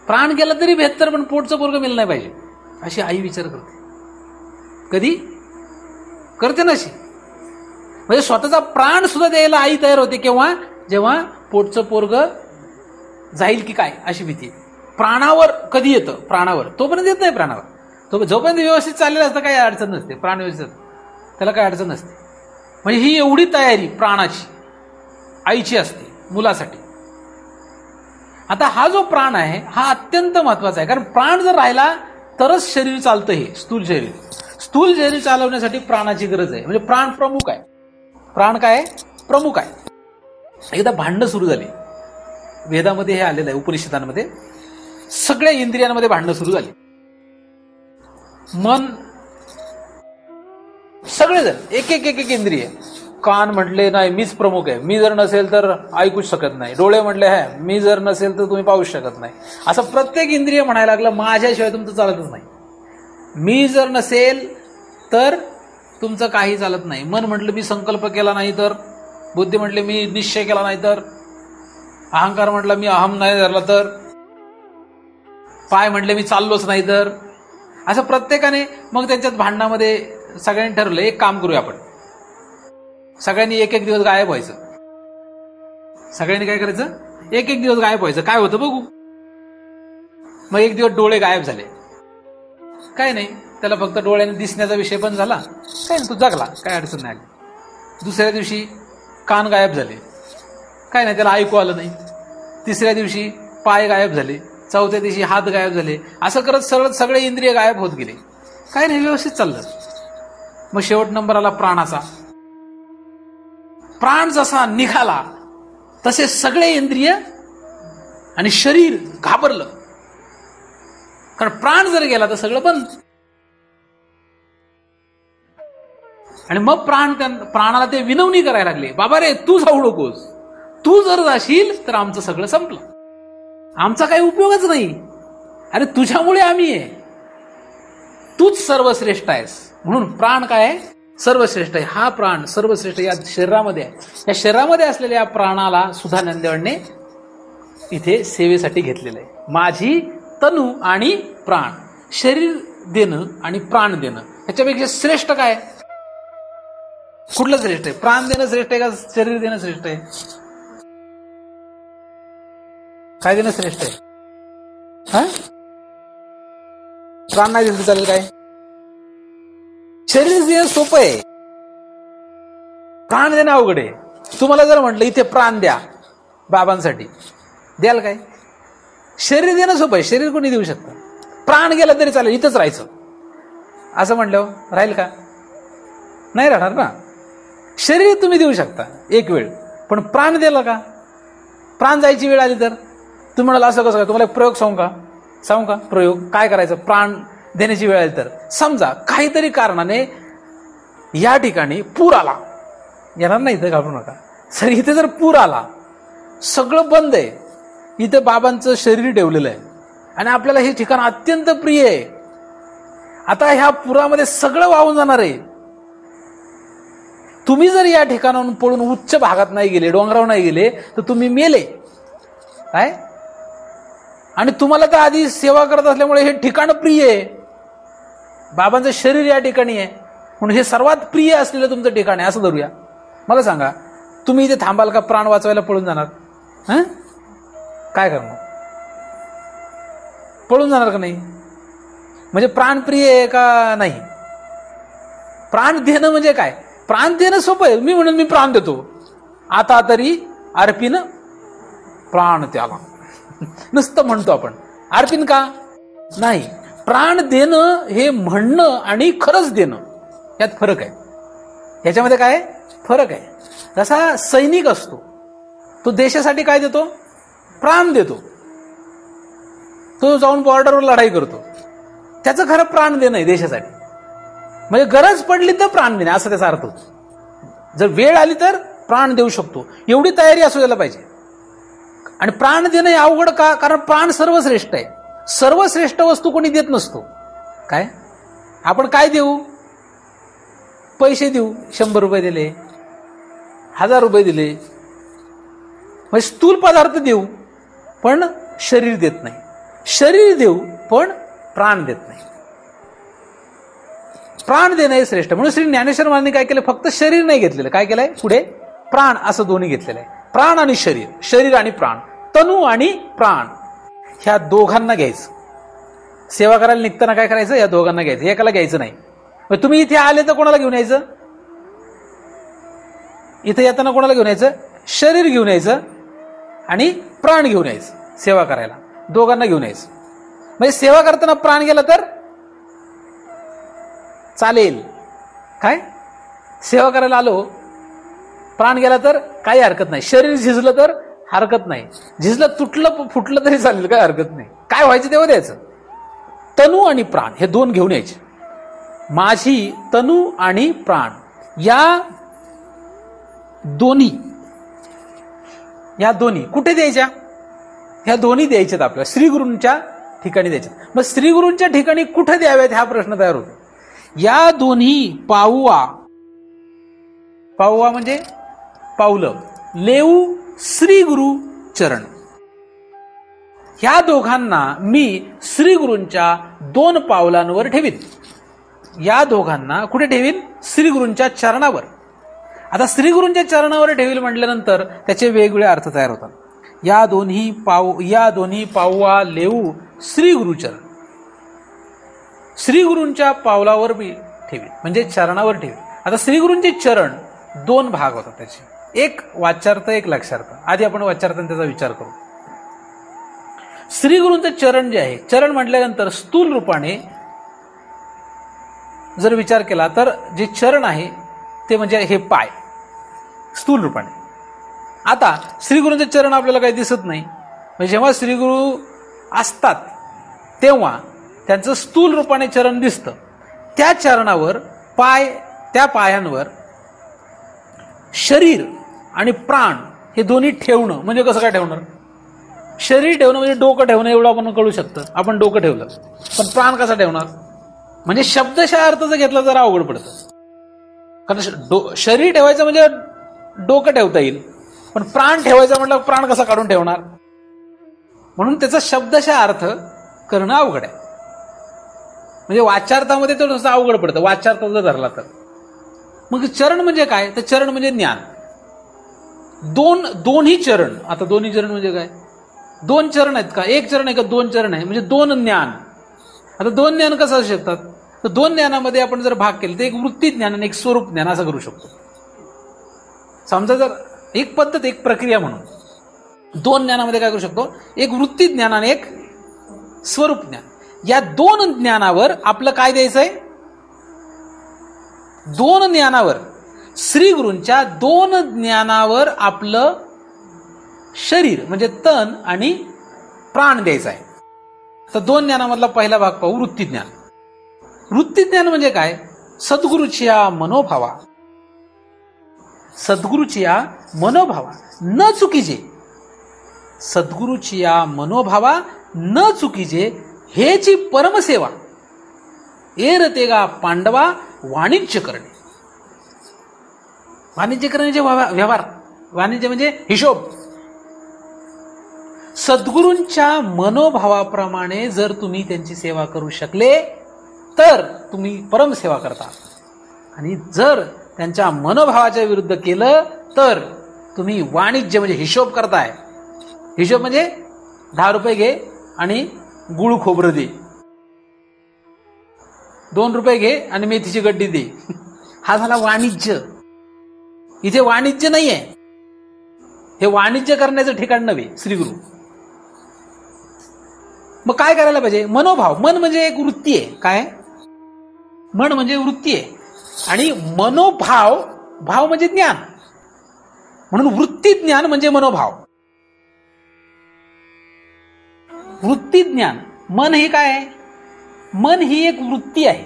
Speaker 2: प्राण गेला तरी बेहत्तर, पण पोटचं पोरग मिळलं नाही पाहिजे, अशी आई विचार करते. कधी करते ना अशी? म्हणजे स्वतःचा प्राण सुद्धा द्यायला आई तयार होते. केव्हा? जेव्हा पोटचं पोरग जाईल की काय अशी भीती. प्राणावर कधी येतं? प्राणावर. तोपर्यंत येत नाही. प्राणावर जोपर्यंत व्यवस्थित चाललेलं असतं काही अडचण नसते. प्राण व्यवस्थित, त्याला काही अडचण नसते. म्हणजे ही एवढी तयारी प्राणाची आईची असते मुलासाठी. आता हा जो प्राण आहे हा अत्यंत महत्वाचा आहे, कारण प्राण जर राहिला तरच शरीर चालतं. हे स्थूल शरीर चालवण्यासाठी प्राणाची गरज आहे. म्हणजे प्राण प्रमुख आहे. प्राण काय? प्रमुख आहे. एकदा भांडणं सुरू झाली, वेदामध्ये हे आलेलं आहे, उपनिषदांमध्ये सगळ्या इंद्रियांमध्ये भांडणं सुरू झाली. मन, सगळेजण एक एक एक एक इंद्रिय. कान म्हटले नाही मीच प्रमुख आहे, मी जर नसेल तर ऐकूच शकत नाही. डोळे म्हटले मी जर नसेल तर तुम्ही पाहूच शकत नाही. असं प्रत्येक इंद्रिय म्हणायला लागलं माझ्याशिवाय तुमचं चालतच नाही. मी जर नसेल तर तुमचं काही चालत नाही. मन म्हटलं मी संकल्प केला नाही तर, बुद्धी म्हटले मी निश्चय केला नाही तर, अहंकार म्हटलं मी अहम नाही धरला तर, पाय म्हटले मी चाललोच नाही तर. असं प्रत्येकाने मग त्यांच्यात भांडणामध्ये सगळ्यांनी ठरवलं एक काम करूया आपण, सगळ्यांनी एक एक दिवस गायब व्हायचं. सगळ्यांनी काय करायचं? एक एक दिवस गायब व्हायचं. काय होतं बघू. मग एक दिवस डोळे गायब झाले, काय नाही, त्याला फक्त डोळ्याने दिसण्याचा विषय पण झाला, काय नाही, तो जगला, काय अडचण नाही आली. दुसऱ्या दिवशी कान गायब झाले, काय नाही, त्याला ऐकू आलं नाही. तिसऱ्या दिवशी पाय गायब झाले, चौथ्या दिवशी हात गायब झाले. असं करत सगळे इंद्रिय गायब होत गेले, काय नाही, व्यवस्थित चाललं. मग शेवट नंबर आला प्राणाचा. प्राण जसा निघाला तसे सगळे इंद्रिय आणि शरीर घाबरलं, कारण प्राण जर गेला तर सगळं बंद. आणि मग प्राणाला ते विनवणी करायला लागले, बाबा रे तू जाऊ नकोस, तू जर जाशील तर आमचं सगळं संपलं, आमचा काही उपयोगच नाही. अरे तुझ्यामुळे आम्ही आहे, तूच सर्वश्रेष्ठ आहेस. म्हणून प्राण काय आहे? सर्वश्रेष्ठ आहे. हा प्राण सर्वश्रेष्ठ या शरीरामध्ये आहे. या शरीरामध्ये असलेल्या या प्राणाला सुधा नंदेवाडने इथे सेवेसाठी घेतलेलं आहे. माझी तनु आणि प्राण, शरीर देणं आणि प्राण देणं, ह्याच्यापेक्षा श्रेष्ठ काय? कुठलं श्रेष्ठ आहे? प्राण देणं श्रेष्ठ आहे का शरीर देणं श्रेष्ठ आहे? काय देणं श्रेष्ठ आहे? प्राण नाही दिलं चालेल काय? शरीर देणं सोपं आहे, प्राण देणं अवघड आहे. तुम्हाला जर म्हटलं इथे प्राण द्या बाबांसाठी, द्याल काय? शरीर देणं सोपं आहे, शरीर कोणी देऊ शकतं. प्राण गेला तरी चालेल, इथंच राहायचं असं म्हटल्यावर राहील का? नाही राहणार ना. शरीर तुम्ही देऊ शकता एक वेळ, पण प्राण दिला का? प्राण जायची वेळ आली तर तुम्ही म्हणाल असं कसं काय? तुम्हाला एक प्रयोग सांगू का? प्रयोग काय करायचं? प्राण देण्याची वेळ आली तर, समजा काहीतरी कारणाने या ठिकाणी पूर आला, येणार नाही इथं, घाबरू नका सर. इथे जर पूर आला, सगळं बंद आहे, इथे बाबांचं शरीर ठेवलेलं आहे आणि आपल्याला हे ठिकाण अत्यंत प्रिय आहे. आता ह्या पुरामध्ये सगळं वाहून जाणार आहे. तुम्ही जर या ठिकाणाहून पळून उच्च भागात नाही गेले, डोंगरावर नाही गेले, तर तुम्ही मेले काय? आणि तुम्हाला तर आधी सेवा करत असल्यामुळे हे ठिकाण प्रिय आहे, बाबांचं शरीर या ठिकाणी आहे, म्हणून हे सर्वात प्रिय असलेलं तुमचं ठिकाण आहे असं धरूया. मला सांगा, तुम्ही इथे थांबाल का? प्राण वाचवायला पळून जाणार? काय करणार? पळून जाणार का नाही? म्हणजे प्राणप्रिय आहे का नाही? प्राण देणं म्हणजे काय? प्राण देणं सोपं आहे. मी म्हणून मी प्राण देतो, आता तरी अर्पिन प्राण त्याला नुसतं म्हणतो आपण. अर्पिन का नाही? प्राण देणं हे म्हणणं आणि खरंच देणं यात फरक आहे. याच्यामध्ये काय फरक आहे? जसा सैनिक असतो, तो देशासाठी काय देतो? प्राण देतो. तो जाऊन बॉर्डरवर लढाई करतो, त्याचं खरं प्राण देणं आहे देशासाठी. म्हणजे गरज पडली तर प्राण देणे असं त्याचा अर्थ होतो. जर वेळ आली तर प्राण देऊ शकतो, एवढी तयारी असू द्यायला पाहिजे. आणि प्राण देणं हे अवघड का? कारण प्राण सर्वश्रेष्ठ आहे. सर्वश्रेष्ठ वस्तू कोणी देत नसतो. काय आपण काय देऊ? पैसे देऊ, 100 रुपये दिले, 1000 रुपये दिले, म्हणजे स्थूल पदार्थ देऊ पण शरीर देत नाही. शरीर देऊ पण प्राण देत नाही. प्राण देणं हे श्रेष्ठ. म्हणून श्री ज्ञानेश्वर महाराजांनी काय केलं? फक्त शरीर नाही घेतलेलं, काय केलंय? पुढे प्राण असं दोन्ही घेतलेलं आहे. प्राण आणि शरीर, शरीर आणि प्राण, तनु आणि प्राण ह्या दोघांना घ्यायचं. सेवा करायला निघताना काय करायचं? या दोघांना घ्यायचं, एकाला घ्यायचं नाही. मग तुम्ही इथे आले तर कोणाला घेऊन यायचं? इथे येताना कोणाला घेऊन यायचं? शरीर घेऊन यायचं आणि प्राण घेऊन यायचं. सेवा करायला दोघांना घेऊन यायचं. म्हणजे सेवा करताना प्राण गेला तर चालेल. काय सेवा करायला आलो, प्राण गेला तर काही हरकत नाही. शरीर झिजलं तर हरकत नाही, झिजलं तुटलं फुटलं तरी चालेल, काय हरकत नाही. काय व्हायचं तेव्हा द्यायचं. तनु आणि प्राण हे दोन घेऊन यायचे. माझी तनु आणि प्राण या दोन्ही कुठे द्यायच्या? ह्या दोन्ही द्यायच्यात आपल्या श्रीगुरूंच्या ठिकाणी द्यायच्यात. मग श्रीगुरूंच्या ठिकाणी कुठे द्याव्यात हा प्रश्न तयार होतो. या दोन्ही पाऊवा म्हणजे पावलं, लेऊ श्रीगुरु चरण, ह्या दोघांना मी श्रीगुरूंच्या 2 पावलांवर ठेवीन. या दोघांना कुठे ठेवीन? श्रीगुरूंच्या चरणावर. आता श्रीगुरूंच्या चरणावर ठेवील म्हटल्यानंतर त्याचे वेगवेगळे अर्थ तयार होतात. या दोन्ही पाऊवा लेऊ श्रीगुरुचरण, श्रीगुरूंच्या पावलावर मी ठेवीन म्हणजे चरणावर ठेवीन. आता श्रीगुरूंचे चरण 2 भाग होतात त्याचे, एक वाच्यार्थ एक लक्षार्थ. आधी आपण वाच्यार्थाने त्याचा विचार करू. श्रीगुरूंचे चरण जे आहे, चरण म्हटल्यानंतर स्थूल रूपाने जर विचार केला तर जे चरण आहे ते म्हणजे हे पाय स्थूल रूपाने. आता श्रीगुरूंचे चरण आपल्याला काही दिसत नाही, म्हणजे जेव्हा श्रीगुरू असतात तेव्हा त्यांचं स्थूल रूपाने चरण दिसतं. त्या चरणावर त्या पायांवर शरीर आणि प्राण हे दोन्ही ठेवणं म्हणजे कसं काय ठेवणार? शरीर ठेवणं म्हणजे डोकं ठेवणं एवढं आपण कळू शकतं, आपण डोकं ठेवलं, पण प्राण कसा ठेवणार? म्हणजे शब्दशः अर्थ जर घेतला जरा अवघड पडतं. कारण शरीर ठेवायचं म्हणजे डोकं ठेवता येईल, पण प्राण ठेवायचा म्हटलं प्राण कसा काढून ठेवणार? म्हणून त्याचा शब्दशः अर्थ करणं अवघड आहे. म्हणजे वाच्यार्थामध्ये तो थोडंसं अवघड पडतं वाच्यार्थ जर धरला तर. मग चरण म्हणजे काय? तर चरण म्हणजे ज्ञान. दोन्ही चरण. आता दोन्ही चरण म्हणजे काय? 2 चरण आहेत का? 1 चरण आहे का? 2 चरण आहे म्हणजे 2 ज्ञान. आता 2 ज्ञान कसं असू शकतात? तर 2 ज्ञानामध्ये आपण जर भाग केले तर एक वृत्ती ज्ञान आणि एक स्वरूप ज्ञान असं करू शकतो. समजा जर एक पद्धत एक प्रक्रिया म्हणून 2 ज्ञानामध्ये काय करू शकतो? एक वृत्ती ज्ञान आणि एक स्वरूप ज्ञान. या 2 ज्ञानावर आपलं काय द्यायचंय? 2 ज्ञानावर श्रीगुरूंच्या 2 ज्ञानावर आपलं शरीर म्हणजे तन आणि प्राण द्यायचं आहे. तर 2 ज्ञानामधला पहिला भाग पाहू, वृत्ती ज्ञान. वृत्ती ज्ञान म्हणजे काय? सद्गुरूच्या मनोभावा, सद्गुरूच्या मनोभावा न चुकीचे, सद्गुरूच्या मनोभावा न चुकीचे हेची परमसेवा एरतेगा पांडवा वाणिज्य करणे. वाणिज्य करण्याचे व्यवहार, वाणिज्य म्हणजे हिशोब. सद्गुरूंच्या मनोभावाप्रमाणे जर तुम्ही त्यांची सेवा करू शकले तर तुम्ही परमसेवा करता, आणि जर त्यांच्या मनोभावाच्या विरुद्ध केलं तर तुम्ही वाणिज्य म्हणजे हिशोब करताय. हिशोब म्हणजे 10 रुपये घे आणि गुळ खोबरं दे, 2 रुपये घे आणि मेथीची गड्डी दे. हा झाला वाणिज्य. इथे वाणिज्य नाहीये, हे वाणिज्य करण्याचं ठिकाण नव्हे श्रीगुरु. मग काय करायला पाहिजे? मनोभाव. मन म्हणजे एक वृत्ती आहे. काय? मन म्हणजे वृत्ती आहे. आणि मनोभाव, भाव म्हणजे ज्ञान. म्हणून वृत्ती ज्ञान म्हणजे मनोभाव. वृत्ती ज्ञान. मन ही काय आहे? मन ही एक वृत्ती आहे.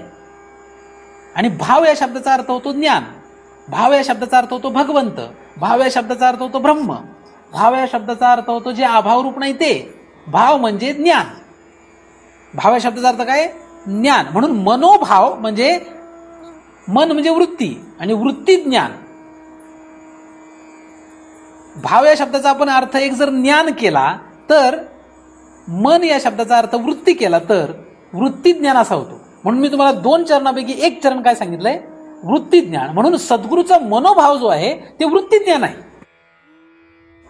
Speaker 2: आणि भाव या शब्दाचा अर्थ होतो ज्ञान. भाव या शब्दाचा अर्थ होतो भगवंत. भाव या शब्दाचा अर्थ होतो ब्रह्म. भाव या शब्दाचा अर्थ होतो जे अभाव रूप नाही ते. भाव म्हणजे ज्ञान. भाव या शब्दाचा अर्थ काय? ज्ञान. म्हणून मनोभाव म्हणजे मन म्हणजे वृत्ती आणि वृत्ती ज्ञान. भाव या शब्दाचा आपण अर्थ एक जर ज्ञान केला तर, मन या शब्दाचा अर्थ वृत्ती केला तर वृत्ती ज्ञान असा होतो. म्हणून मी तुम्हाला 2 चरणापैकी एक चरण काय सांगितलंय? वृत्ती ज्ञान. म्हणून सद्गुरूचा मनोभाव जो आहे ते वृत्ती ज्ञान आहे.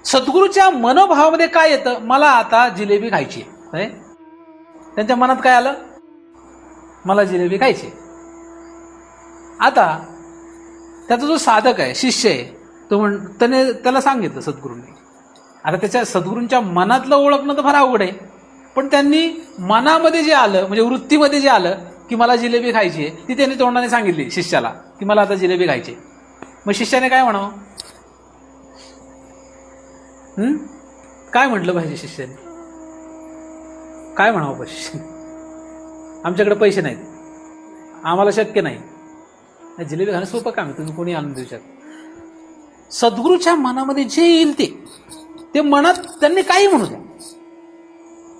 Speaker 2: सद्गुरूच्या मनोभावामध्ये काय येतं? मला आता जिलेबी खायची आहे. त्यांच्या मनात काय आलं? मला जिलेबी खायची. आता त्याचा जो साधक आहे, शिष्य आहे, तो त्याला सांगितलं सद्गुरूंनी. आता त्याच्या सद्गुरूंच्या मनातलं ओळखणं तर फार अवघड आहे. पण त्यांनी मनामध्ये जे आलं, म्हणजे वृत्तीमध्ये जे आलं की मला जिलेबी खायची आहे, ती त्यांनी तोंडाने सांगितली शिष्याला की मला आता जिलेबी खायची. मग शिष्याने काय म्हणावं? काय म्हटलं पाहिजे शिष्याने? काय म्हणावं पाहिजे शिष्याने? आमच्याकडे पैसे नाहीत, आम्हाला शक्य नाही. जिलेबी खाणं सोपं काम आहे, तुम्ही कोणी आणून देऊ शकता. सद्गुरूच्या मनामध्ये जे येईल ते मनात त्यांनी काही म्हणू द्या.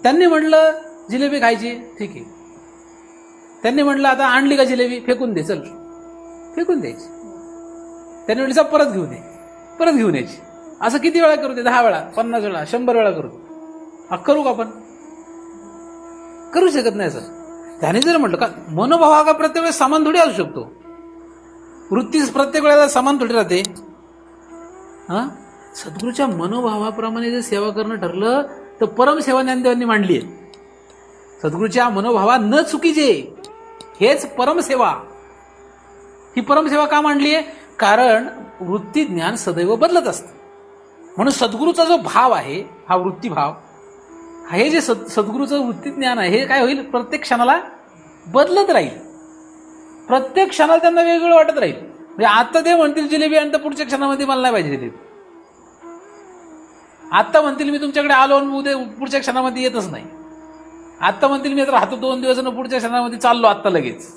Speaker 2: त्यांनी म्हटलं जिलेबी खायची, ठीक आहे. त्यांनी म्हटलं आता आणली का जिलेबी, फेकून दे, चल, फेकून द्यायची. त्यांनी म्हटलं परत घेऊन ये, परत घेऊन यायची. असं किती वेळा करू दे? 10 वेळा, 50 वेळा, 100 वेळा करू दे. करू का आपण? करू शकत नाही. असं त्याने जर म्हटलं का मनोभाव हा का प्रत्येक वेळेस समान थोडी असू शकतो? वृत्ती प्रत्येक वेळेला समान थोडी राहते. सद्गुरूच्या मनोभावाप्रमाणे जर सेवा करणं ठरलं तर परमसेवा ज्ञानदेवांनी मांडली आहे. सद्गुरूच्या मनोभावा न चुकीचे, हेच परमसेवा. ही परमसेवा का मांडली आहे? कारण वृत्ती ज्ञान सदैव बदलत असतं. म्हणून सद्गुरूचा जो भाव आहे, हा वृत्ती भाव, हे जे सद्गुरूचं वृत्ती ज्ञान आहे, हे काय होईल? प्रत्येक क्षणाला बदलत राहील. प्रत्येक क्षणाला त्यांना वेगवेगळं वाटत राहील. म्हणजे आता ते म्हणतील जिलेबी आणि तर पुढच्या क्षणामध्ये मला नाही पाहिजे जिलेबी. आता म्हणतील मी तुमच्याकडे आलो आणि उद्या पुढच्या क्षणामध्ये येतच नाही. आता म्हणतील मी तर राहतो 2 दिवस आणि पुढच्या क्षणामध्ये चाललो आत्ता लगेच.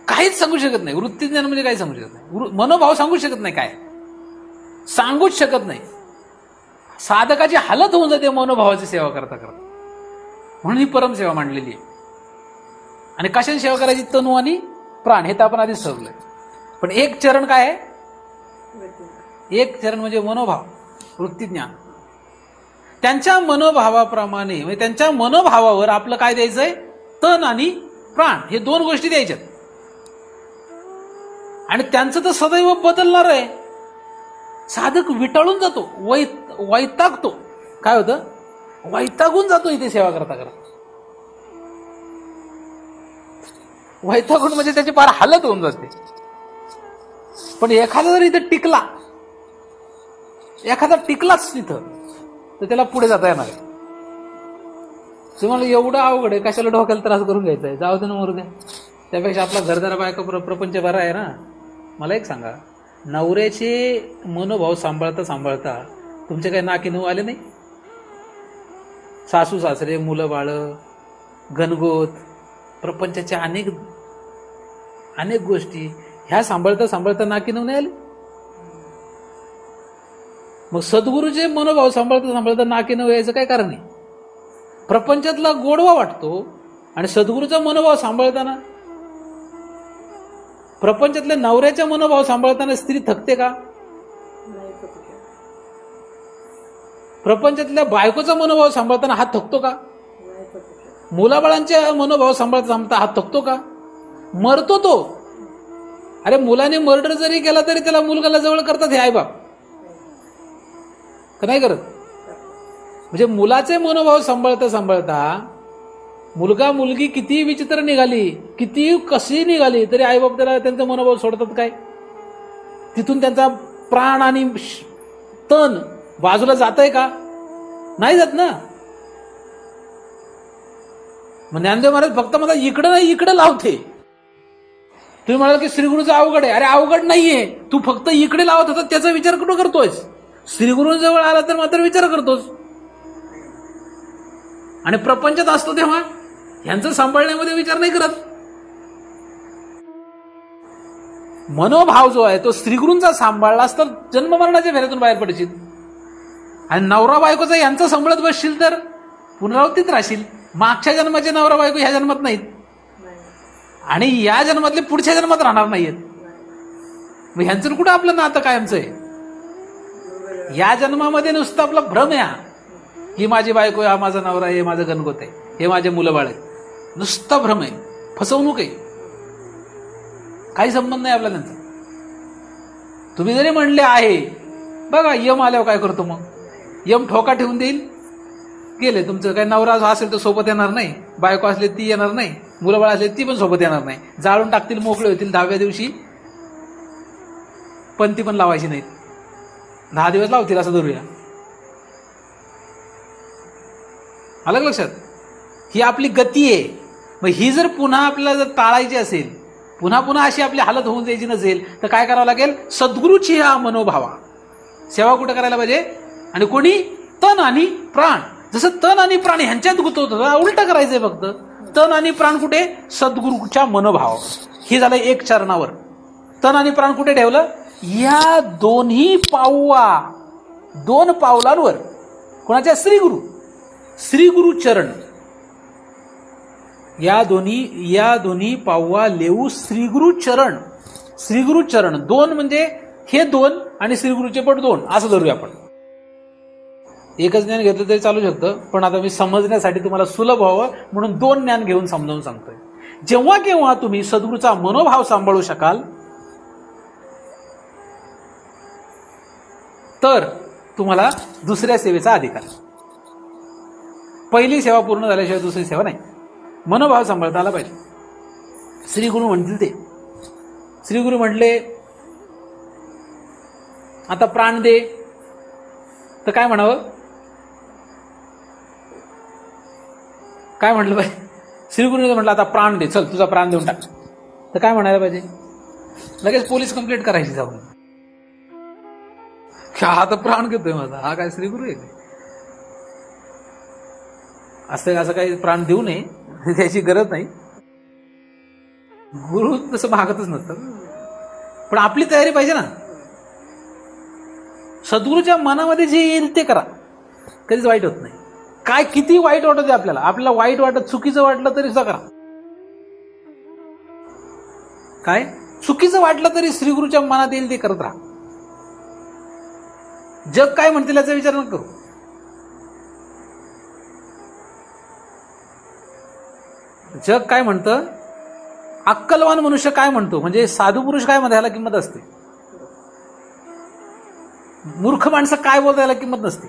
Speaker 2: काहीच सांगू शकत नाही. वृत्ती ज्ञान म्हणजे काही सांगू शकत नाही. मनोभाव सांगू शकत नाही, काय सांगूच शकत नाही. साधकाची हालत होऊन जाते मनोभावाची सेवा करता करता. म्हणून ही परमसेवा मांडलेली आहे. आणि कशाची सेवा करायची? तनु आणि प्राण, हे तर आपण आधीच ठरवलंय. पण एक चरण काय आहे? एक चरण म्हणजे मनोभाव, वृत्ती ज्ञान. त्यांच्या मनोभावाप्रमाणे, म्हणजे त्यांच्या मनोभावावर आपलं काय द्यायचंय? तन आणि प्राण, हे 2 गोष्टी द्यायच्यात. आणि त्यांचं तर सदैव बदलणार आहे. साधक विटाळून जातो, वैतागतो. काय होतं? वैतागून जातो इथे सेवा करता करता. वैतागून म्हणजे त्याची फार हालत होऊन जाते. पण एखादा जर इथं टिकला, एखादा टिकलाच तिथं, तर त्याला पुढे जाता येणार आहे. तुम्हाला एवढं अवघड आहे, कशाला डोक्याला त्रास करून घ्यायचा आहे? जाऊ दे ना, मरू द्या. त्यापेक्षा आपला घरदारा बायका प्रपंच बरा आहे ना. मला एक सांगा, नवऱ्याचे मनोभाव सांभाळता सांभाळता तुमचे काही नाकी नऊ आले नाही? सासू सासरे, मुलं बाळ, घनगोत, प्रपंचाच्या अनेक गोष्टी ह्या सांभाळता सांभाळता नाकी नऊ नाही आले? मग सद्गुरूचे मनोभाव सांभाळता सांभाळता नाकी नऊ यायचं काय कारण आहे? प्रपंचातला गोडवा वाटतो आणि सद्गुरूचा मनोभाव सांभाळताना, प्रपंचातल्या नवऱ्याचा मनोभाव सांभाळताना स्त्री थकते का? प्रपंचातल्या बायकोचा मनोभाव सांभाळताना हात थकतो का? मुलाबाळांच्या मनोभाव सांभाळता सांभाळता हात थकतो का? मरतो तो. अरे मुलाने मर्डर जरी केला तरी त्याला मुलगाला जवळ करतात हे आई बाप, का नाही करत? म्हणजे मुलाचे मनोभाव सांभाळता सांभाळता मुलगा मुलगी किती विचित्र निघाली, किती कशी निघाली, तरी आईबाप त्याला त्यांचा मनोभाव सोडतात काय? तिथून त्यांचा प्राण आणि तन बाजूला जातंय का? नाही जात ना. मग ज्ञानदेव महाराज फक्त मला इकडं नाही इकडे लावते. तुम्ही म्हणाल की श्रीगुरूचं अवघड आहे. अरे अवघड नाहीये, तू फक्त इकडे लावत होता त्याचा विचार कुठं करतोयस? श्रीगुरूंजवळ आला तर मात्र विचार करतोस. आणि प्रपंचात असतो तेव्हा यांचं सांभाळण्यामध्ये विचार नाही करत. मनोभाव जो आहे तो श्रीगुरूंचा सांभाळलास तर जन्ममरणाच्या फेऱ्यातून बाहेर पडशील. आणि नवरा बायकोचा यांचा सांभाळत बसशील तर पुनरावृत्तीत राहशील. मागच्या जन्माचे नवरा बायको ह्या जन्मात नाहीत आणि या जन्मातले पुढच्या जन्मात राहणार नाहीयेत. मग ह्यांचं कुठं आपलं नातं कायमचं आहे? या जन्मामध्ये नुसतं आपला भ्रम आहे ही माझी बायको, हा माझा नवरा आहे, हे माझं गणगोत आहे, हे माझे मुलं बाळ आहेत. नुसता भ्रम आहे, फसवणूक आहे, काही संबंध नाही आपला त्यांचा. तुम्ही जरी म्हणले आहे, बघा यम आल्यावर काय करतो मग? यम ठोका ठेवून देईल. गेले तुमचं. काही नवरा असेल तर सोबत येणार नाही, बायको असले ती येणार नाही, मुलं बाळ असले ती पण सोबत येणार नाही. जाळून टाकतील, मोकळे होतील. 10व्या दिवशी पंथी पण लावायची नाहीत. 10 दिवस लावतील असं धरूया. अलग लक्षात? ही आपली गती आहे. मग ही जर पुन्हा आपल्याला जर टाळायची असेल, पुन्हा पुन्हा अशी आपली हालत होऊन द्यायची नसेल तर काय करावं लागेल? सद्गुरूची हा मनोभावा सेवा कुठं करायला पाहिजे? आणि कोणी? तन आणि प्राण. जसं तन आणि प्राण ह्यांच्यात गुंतवत होता, उलट करायचंय फक्त. तन आणि प्राण कुठे? सद्गुरूच्या मनोभाव. हे झालं एक चरणावर. तन आणि प्राण कुठे ठेवलं? या दोन्ही दोन पावलांवर. कोणाच्या? श्रीगुरु. श्रीगुरु चरण. या दोन्ही पाववा लेऊ श्रीगुरु चरण. श्रीगुरु चरण दोन म्हणजे हे दोन आणि श्रीगुरूचे पण दोन असं धरूया आपण. एकच ज्ञान घेतलं तरी चालू शकतं, पण आता मी समजण्यासाठी तुम्हाला सुलभ व्हावं म्हणून 2 ज्ञान घेऊन समजावून सांगतोय. जेव्हा केव्हा तुम्ही सद्गुरूचा मनोभाव सांभाळू शकाल तर तुम्हाला दुसऱ्या सेवेचा अधिकार. पहिली सेवा पूर्ण झाल्याशिवाय दुसरी सेवा नाही. मनोभाव सांभाळता आला पाहिजे. श्रीगुरु म्हणतील ते. श्रीगुरु म्हटले आता प्राण दे, तर काय म्हणावं? काय म्हटलं पाहिजे? श्रीगुरूने म्हटलं आता प्राण दे, चल तुझा प्राण देऊन टाक, तर काय म्हणायला पाहिजे? लगेच पोलीस कंप्लेंट करायची जाऊन. हा तर प्राण घेतोय माझा, हा काय श्रीगुरू आहे? असं काही प्राण देऊ नये, त्याची गरज नाही. गुरु तसं मागतच नसतं, पण आपली तयारी पाहिजे ना. सद्गुरूच्या मनामध्ये जे येईल ते करा, कधीच वाईट होत नाही. काय किती वाईट वाटत आपल्याला वाईट वाटत, चुकीचं वाटलं तरी सुद्धा करा. काय चुकीचं वाटलं तरी श्रीगुरूच्या मनात येईल ते करत राहा. जग काय म्हणतील याचा विचार न करू. जग काय म्हणतं, अक्कलवान मनुष्य काय म्हणतो, म्हणजे साधू पुरुष काय म्हणतात याला किंमत असते. मूर्ख माणसं काय बोलतात याला किंमत नसते.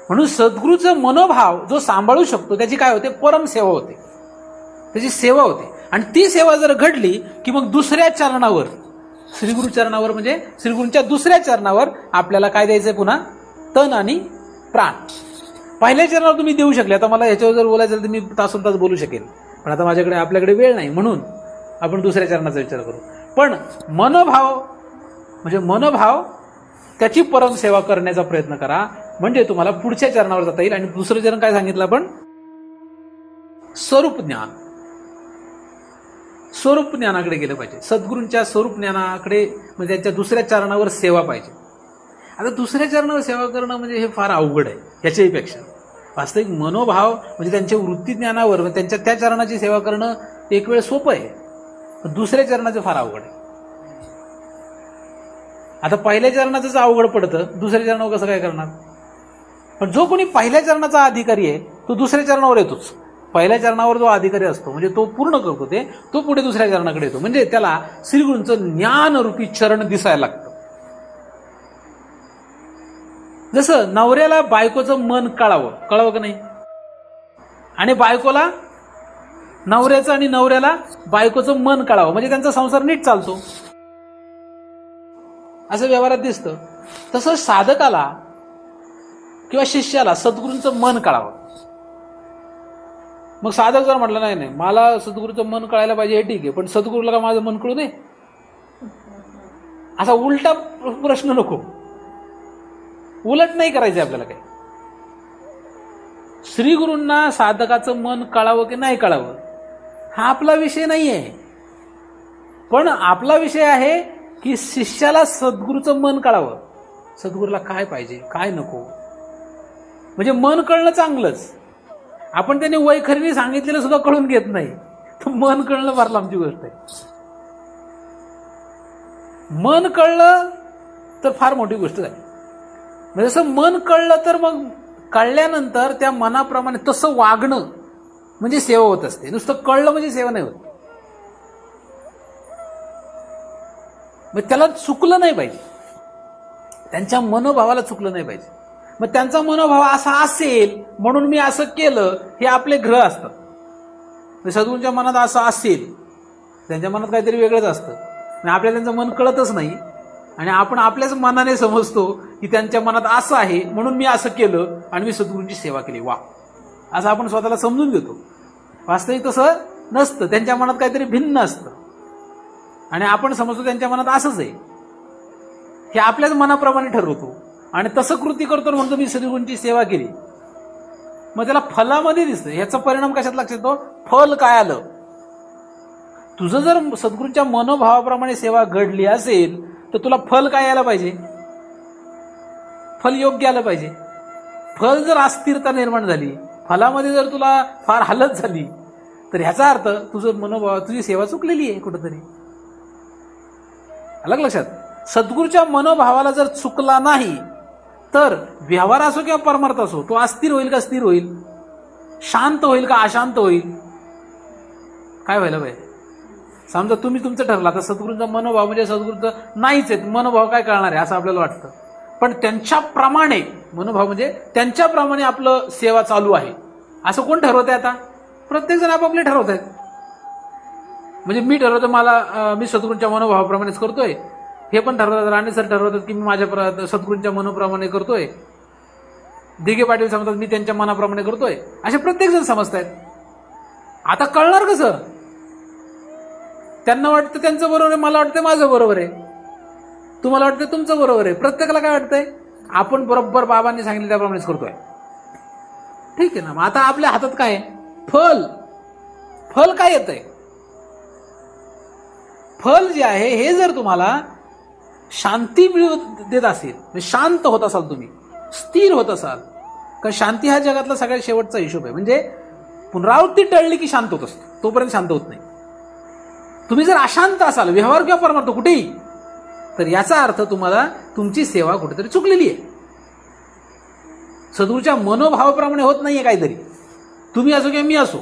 Speaker 2: म्हणून सद्गुरूचं मनोभाव जो सांभाळू शकतो त्याची काय होते? परम सेवा होते, त्याची सेवा होते. आणि ती सेवा जर घडली की मग दुसऱ्या चरणावर, श्रीगुरु चरणावर म्हणजे श्रीगुरूंच्या दुसऱ्या चरणावर आपल्याला काय द्यायचंय? पुन्हा तन आणि प्राण. पहिल्या चरणावर तुम्ही देऊ शकले. आता मला ह्याच्यावर जर बोलायचं तर मी तासोन तास बोलू शकेल, पण आता आपल्याकडे वेळ नाही, म्हणून आपण दुसऱ्या चरणाचा विचार करू. पण मनोभाव त्याची परम सेवा करण्याचा प्रयत्न करा, म्हणजे तुम्हाला पुढच्या चरणावर जाता येईल. आणि दुसरं चरण काय सांगितलं आपण? स्वरूप ज्ञान. स्वरूप ज्ञानाकडे गेलं पाहिजे. सद्गुरूंच्या स्वरूप ज्ञानाकडे, म्हणजे त्यांच्या दुसऱ्या चरणावर सेवा पाहिजे. आता दुसऱ्या चरणावर सेवा करणं म्हणजे हे फार अवघड आहे. याच्याही पेक्षा वास्तविक मनोभाव म्हणजे त्यांच्या वृत्ती ज्ञानावर त्यांच्या त्या चरणाची सेवा करणं एक वेळ सोपं आहे, पण दुसऱ्या चरणाचं फार अवघड आहे. आता पहिल्या चरणाचंच अवघड पडतं, दुसऱ्या चरणावर कसं काय करणार? पण जो कोणी पहिल्या चरणाचा अधिकारी आहे तो दुसऱ्या चरणावर येतोच. पहिल्या चरणावर जो अधिकारी असतो म्हणजे तो पूर्ण करतो ते, तो पुढे दुसऱ्या चरणाकडे येतो. म्हणजे त्याला श्रीगुरूंचं ज्ञानरूपी चरण दिसायला लागतं. जसं नवऱ्याला बायकोचं मन कळावं का नाही, आणि बायकोला नवऱ्याचं आणि नवऱ्याला बायकोचं मन कळावं, म्हणजे त्यांचा संसार नीट चालतो असं व्यवहारात दिसतं. तसं साधकाला किंवा शिष्याला सद्गुरूंचं मन कळावं. मग साधक जर म्हटलं नाही नाही मला सद्गुरूचं मन कळायला पाहिजे हे ठीक आहे, पण सद्गुरूला का माझं मन कळू नये, असा उलटा प्रश्न नको. उलट नाही करायचं आपल्याला काही. श्रीगुरूंना साधकाचं मन कळावं की नाही कळावं हा आपला विषय नाही आहे, पण आपला विषय आहे की शिष्याला सद्गुरूचं मन कळावं. सद्गुरूला काय पाहिजे काय नको, म्हणजे मन कळणं चांगलंच. आपण त्यांनी वैखरीने सांगितलेलं सुद्धा कळून घेत नाही, तर मन कळणं फार लांबची गोष्ट आहे. मन कळलं तर फार मोठी गोष्ट झाली. म्हणजे जसं मन कळलं तर मग कळल्यानंतर त्या मनाप्रमाणे तसं वागणं म्हणजे सेवा होत असते. नुसतं कळलं म्हणजे सेवा नाही होत. मग त्याला चुकलं नाही पाहिजे, त्यांच्या मनोभावाला चुकलं नाही पाहिजे. मग त्यांचा मनोभाव असा असेल म्हणून मी असं केलं, हे आपले ग्रह असतात. सद्गुरूंच्या मनात असं असेल, त्यांच्या मनात काहीतरी वेगळंच असतं, आणि आपल्याला त्यांचं मन कळतच नाही, आणि आपण आपल्याच मनाने समजतो की त्यांच्या मनात असं आहे म्हणून मी असं केलं आणि मी सद्गुरूंची सेवा केली, वा असं आपण स्वतःला समजून घेतो. वास्तविक तसं नसतं, त्यांच्या मनात काहीतरी भिन्न असतं आणि आपण समजतो त्यांच्या मनात असंच आहे. हे आपल्याच मनाप्रमाणे ठरवतो आणि तसं कृती करतो म्हणतो मी सद्गुरूंची सेवा केली. मग त्याला फलामध्ये दिसतं. ह्याचा परिणाम कशात लक्षात येतो, फल काय आलं. तुझं जर सद्गुरूंच्या मनोभावाप्रमाणे सेवा घडली असेल तर तुला फल काय यायला पाहिजे, फल योग्य आलं पाहिजे. फल जर अस्थिरता निर्माण झाली, फलामध्ये जर तुला फार हालत झाली, तर ह्याचा अर्थ तुझं मनोभाव तुझी सेवा चुकलेली आहे कुठंतरी. अलग लक्षात. सद्गुरूच्या मनोभावाला जर चुकला नाही तर व्यवहार असो किंवा परमार्थ असो तो अस्थिर होईल का स्थिर होईल, शांत होईल का अशांत होईल, काय व्हायला पाहिजे. समजा तुम्ही तुमचं ठरलं, आता सद्गुरूंचा मनोभाव म्हणजे सद्गुरूंचं नाहीच आहे, मनोभाव काय कळणार आहे असं आपल्याला वाटतं, पण त्यांच्याप्रमाणे मनोभाव म्हणजे त्यांच्याप्रमाणे आपलं सेवा चालू आहे असं कोण ठरवतंय. आता प्रत्येक जण आपापले ठरवत आहेत. म्हणजे मी ठरवतो मी सद्गुरूंच्या मनोभावाप्रमाणेच करतोय, हे पण ठरवतात, राणे सर ठरवतात की मी माझ्या सद्गुरूंच्या मनोप्रमाणे करतोय, दिघे पाटील समजतात मी त्यांच्या मनाप्रमाणे करतोय, असे प्रत्येक जण समजतायत. आता कळणार कसं, त्यांना वाटतं त्यांचं बरोबर आहे, मला वाटतं माझं बरोबर आहे, तुम्हाला वाटतं तुमचं बरोबर आहे. प्रत्येकाला काय वाटतंय, आपण बरोबर बाबांनी सांगितलं त्याप्रमाणेच करतोय. ठीक आहे ना. मग आता आपल्या हातात काय आहे, फल काय येतंय. फल जे आहे हे जर तुम्हाला शांती मिळवून देत असेल, म्हणजे शांत होत असाल, तुम्ही स्थिर होत असाल, कारण शांती हा जगातला सगळ्यात शेवटचा हिशोब आहे. म्हणजे पुनरावृत्ती टळली की शांत होत असतो, तोपर्यंत शांत होत नाही. तुम्ही जर अशांत असाल व्यवहार किंवा परमार्थ कुठेही, तर याचा अर्थ तुम्हाला तुमची सेवा कुठेतरी चुकलेली आहे. सद्गुरूच्या मनोभावाप्रमाणे होत नाहीये काहीतरी. तुम्ही असो किंवा मी असो,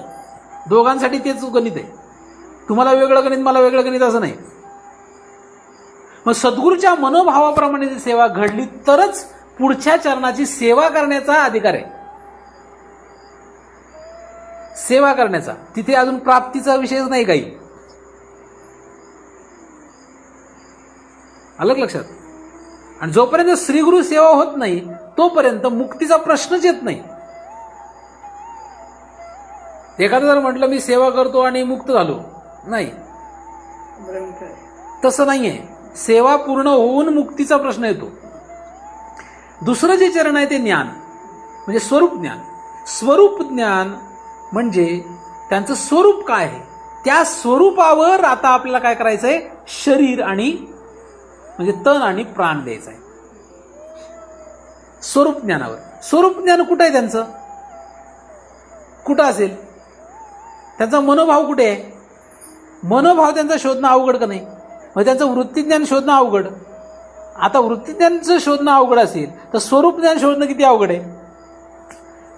Speaker 2: दोघांसाठी तेच गणित आहे. तुम्हाला वेगळं गणित मला वेगळं गणित असं नाही. मग सद्गुरूच्या मनोभावाप्रमाणे जी सेवा घडली तरच पुढच्या चरणाची सेवा करण्याचा अधिकार आहे. सेवा करण्याचा, तिथे अजून प्राप्तीचा विषयच नाही काही. अलग लक्षात. आणि जोपर्यंत श्रीगुरु सेवा होत नाही तोपर्यंत मुक्तीचा प्रश्नच येत नाही. एखादं जर म्हटलं मी सेवा करतो आणि मुक्त झालो, नाही, तसं नाहीये. सेवा पूर्ण होऊन मुक्तीचा प्रश्न येतो. दुसरं जे चरण आहे ते ज्ञान, म्हणजे स्वरूप ज्ञान. स्वरूप ज्ञान म्हणजे त्यांचं स्वरूप काय आहे, त्या स्वरूपावर आता आपल्याला काय करायचंय, शरीर आणि म्हणजे तन आणि प्राण द्यायचं आहे. स्वरूप ज्ञानावर. स्वरूप ज्ञान कुठं आहे त्यांचं, कुठं असेल त्यांचा मनोभाव कुठे आहे. मनोभाव त्यांचा शोधणं अवघड का नाही. मग त्यांचं वृत्तीज्ञान शोधणं अवघड. आता वृत्तीज्ञानचं शोधणं अवघड असेल तर स्वरूप ज्ञान शोधणं किती अवघड आहे.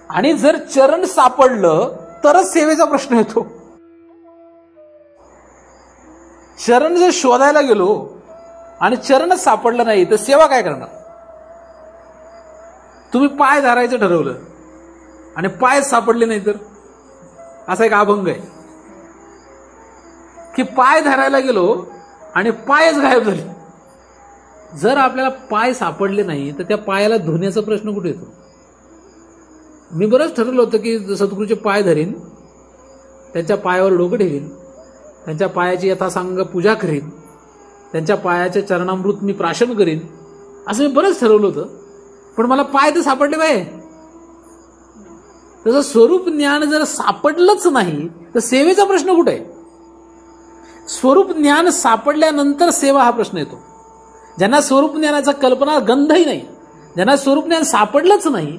Speaker 2: आणि जर चरण सापडलं तरच सेवेचा प्रश्न येतो. चरण जर शोधायला गेलो आणि चरणच सापडलं नाही तर सेवा काय करणार. तुम्ही पाय धरायचं ठरवलं आणि पाय सापडले नाही तर असा एक अभंग आहे की पाय धरायला गेलो आणि पायच गायब झाले. जर आपल्याला पाय सापडले नाही तर त्या पायाला धुण्याचा प्रश्न कुठे येतो? मी बरंच ठरवलं होतं की सद्गुरूचे पाय धरीन, त्यांच्या पायावर डोकं ठेवीन, त्यांच्या पायाची यथासांग पूजा करीन, त्यांच्या पायाच्या चरणामृत मी प्राशन करीन, असं मी बरंच ठरवलं होतं. पण मला पाय तर सापडले पाहिजे. तसं स्वरूप ज्ञान जर सापडलंच नाही तर सेवेचा प्रश्न कुठे आहे? स्वरूप ज्ञान सापडल्यानंतर सेवा हा प्रश्न येतो. ज्यांना स्वरूप ज्ञानाचा कल्पना गंधही नाही, ज्यांना स्वरूप ज्ञान सापडलंच नाही,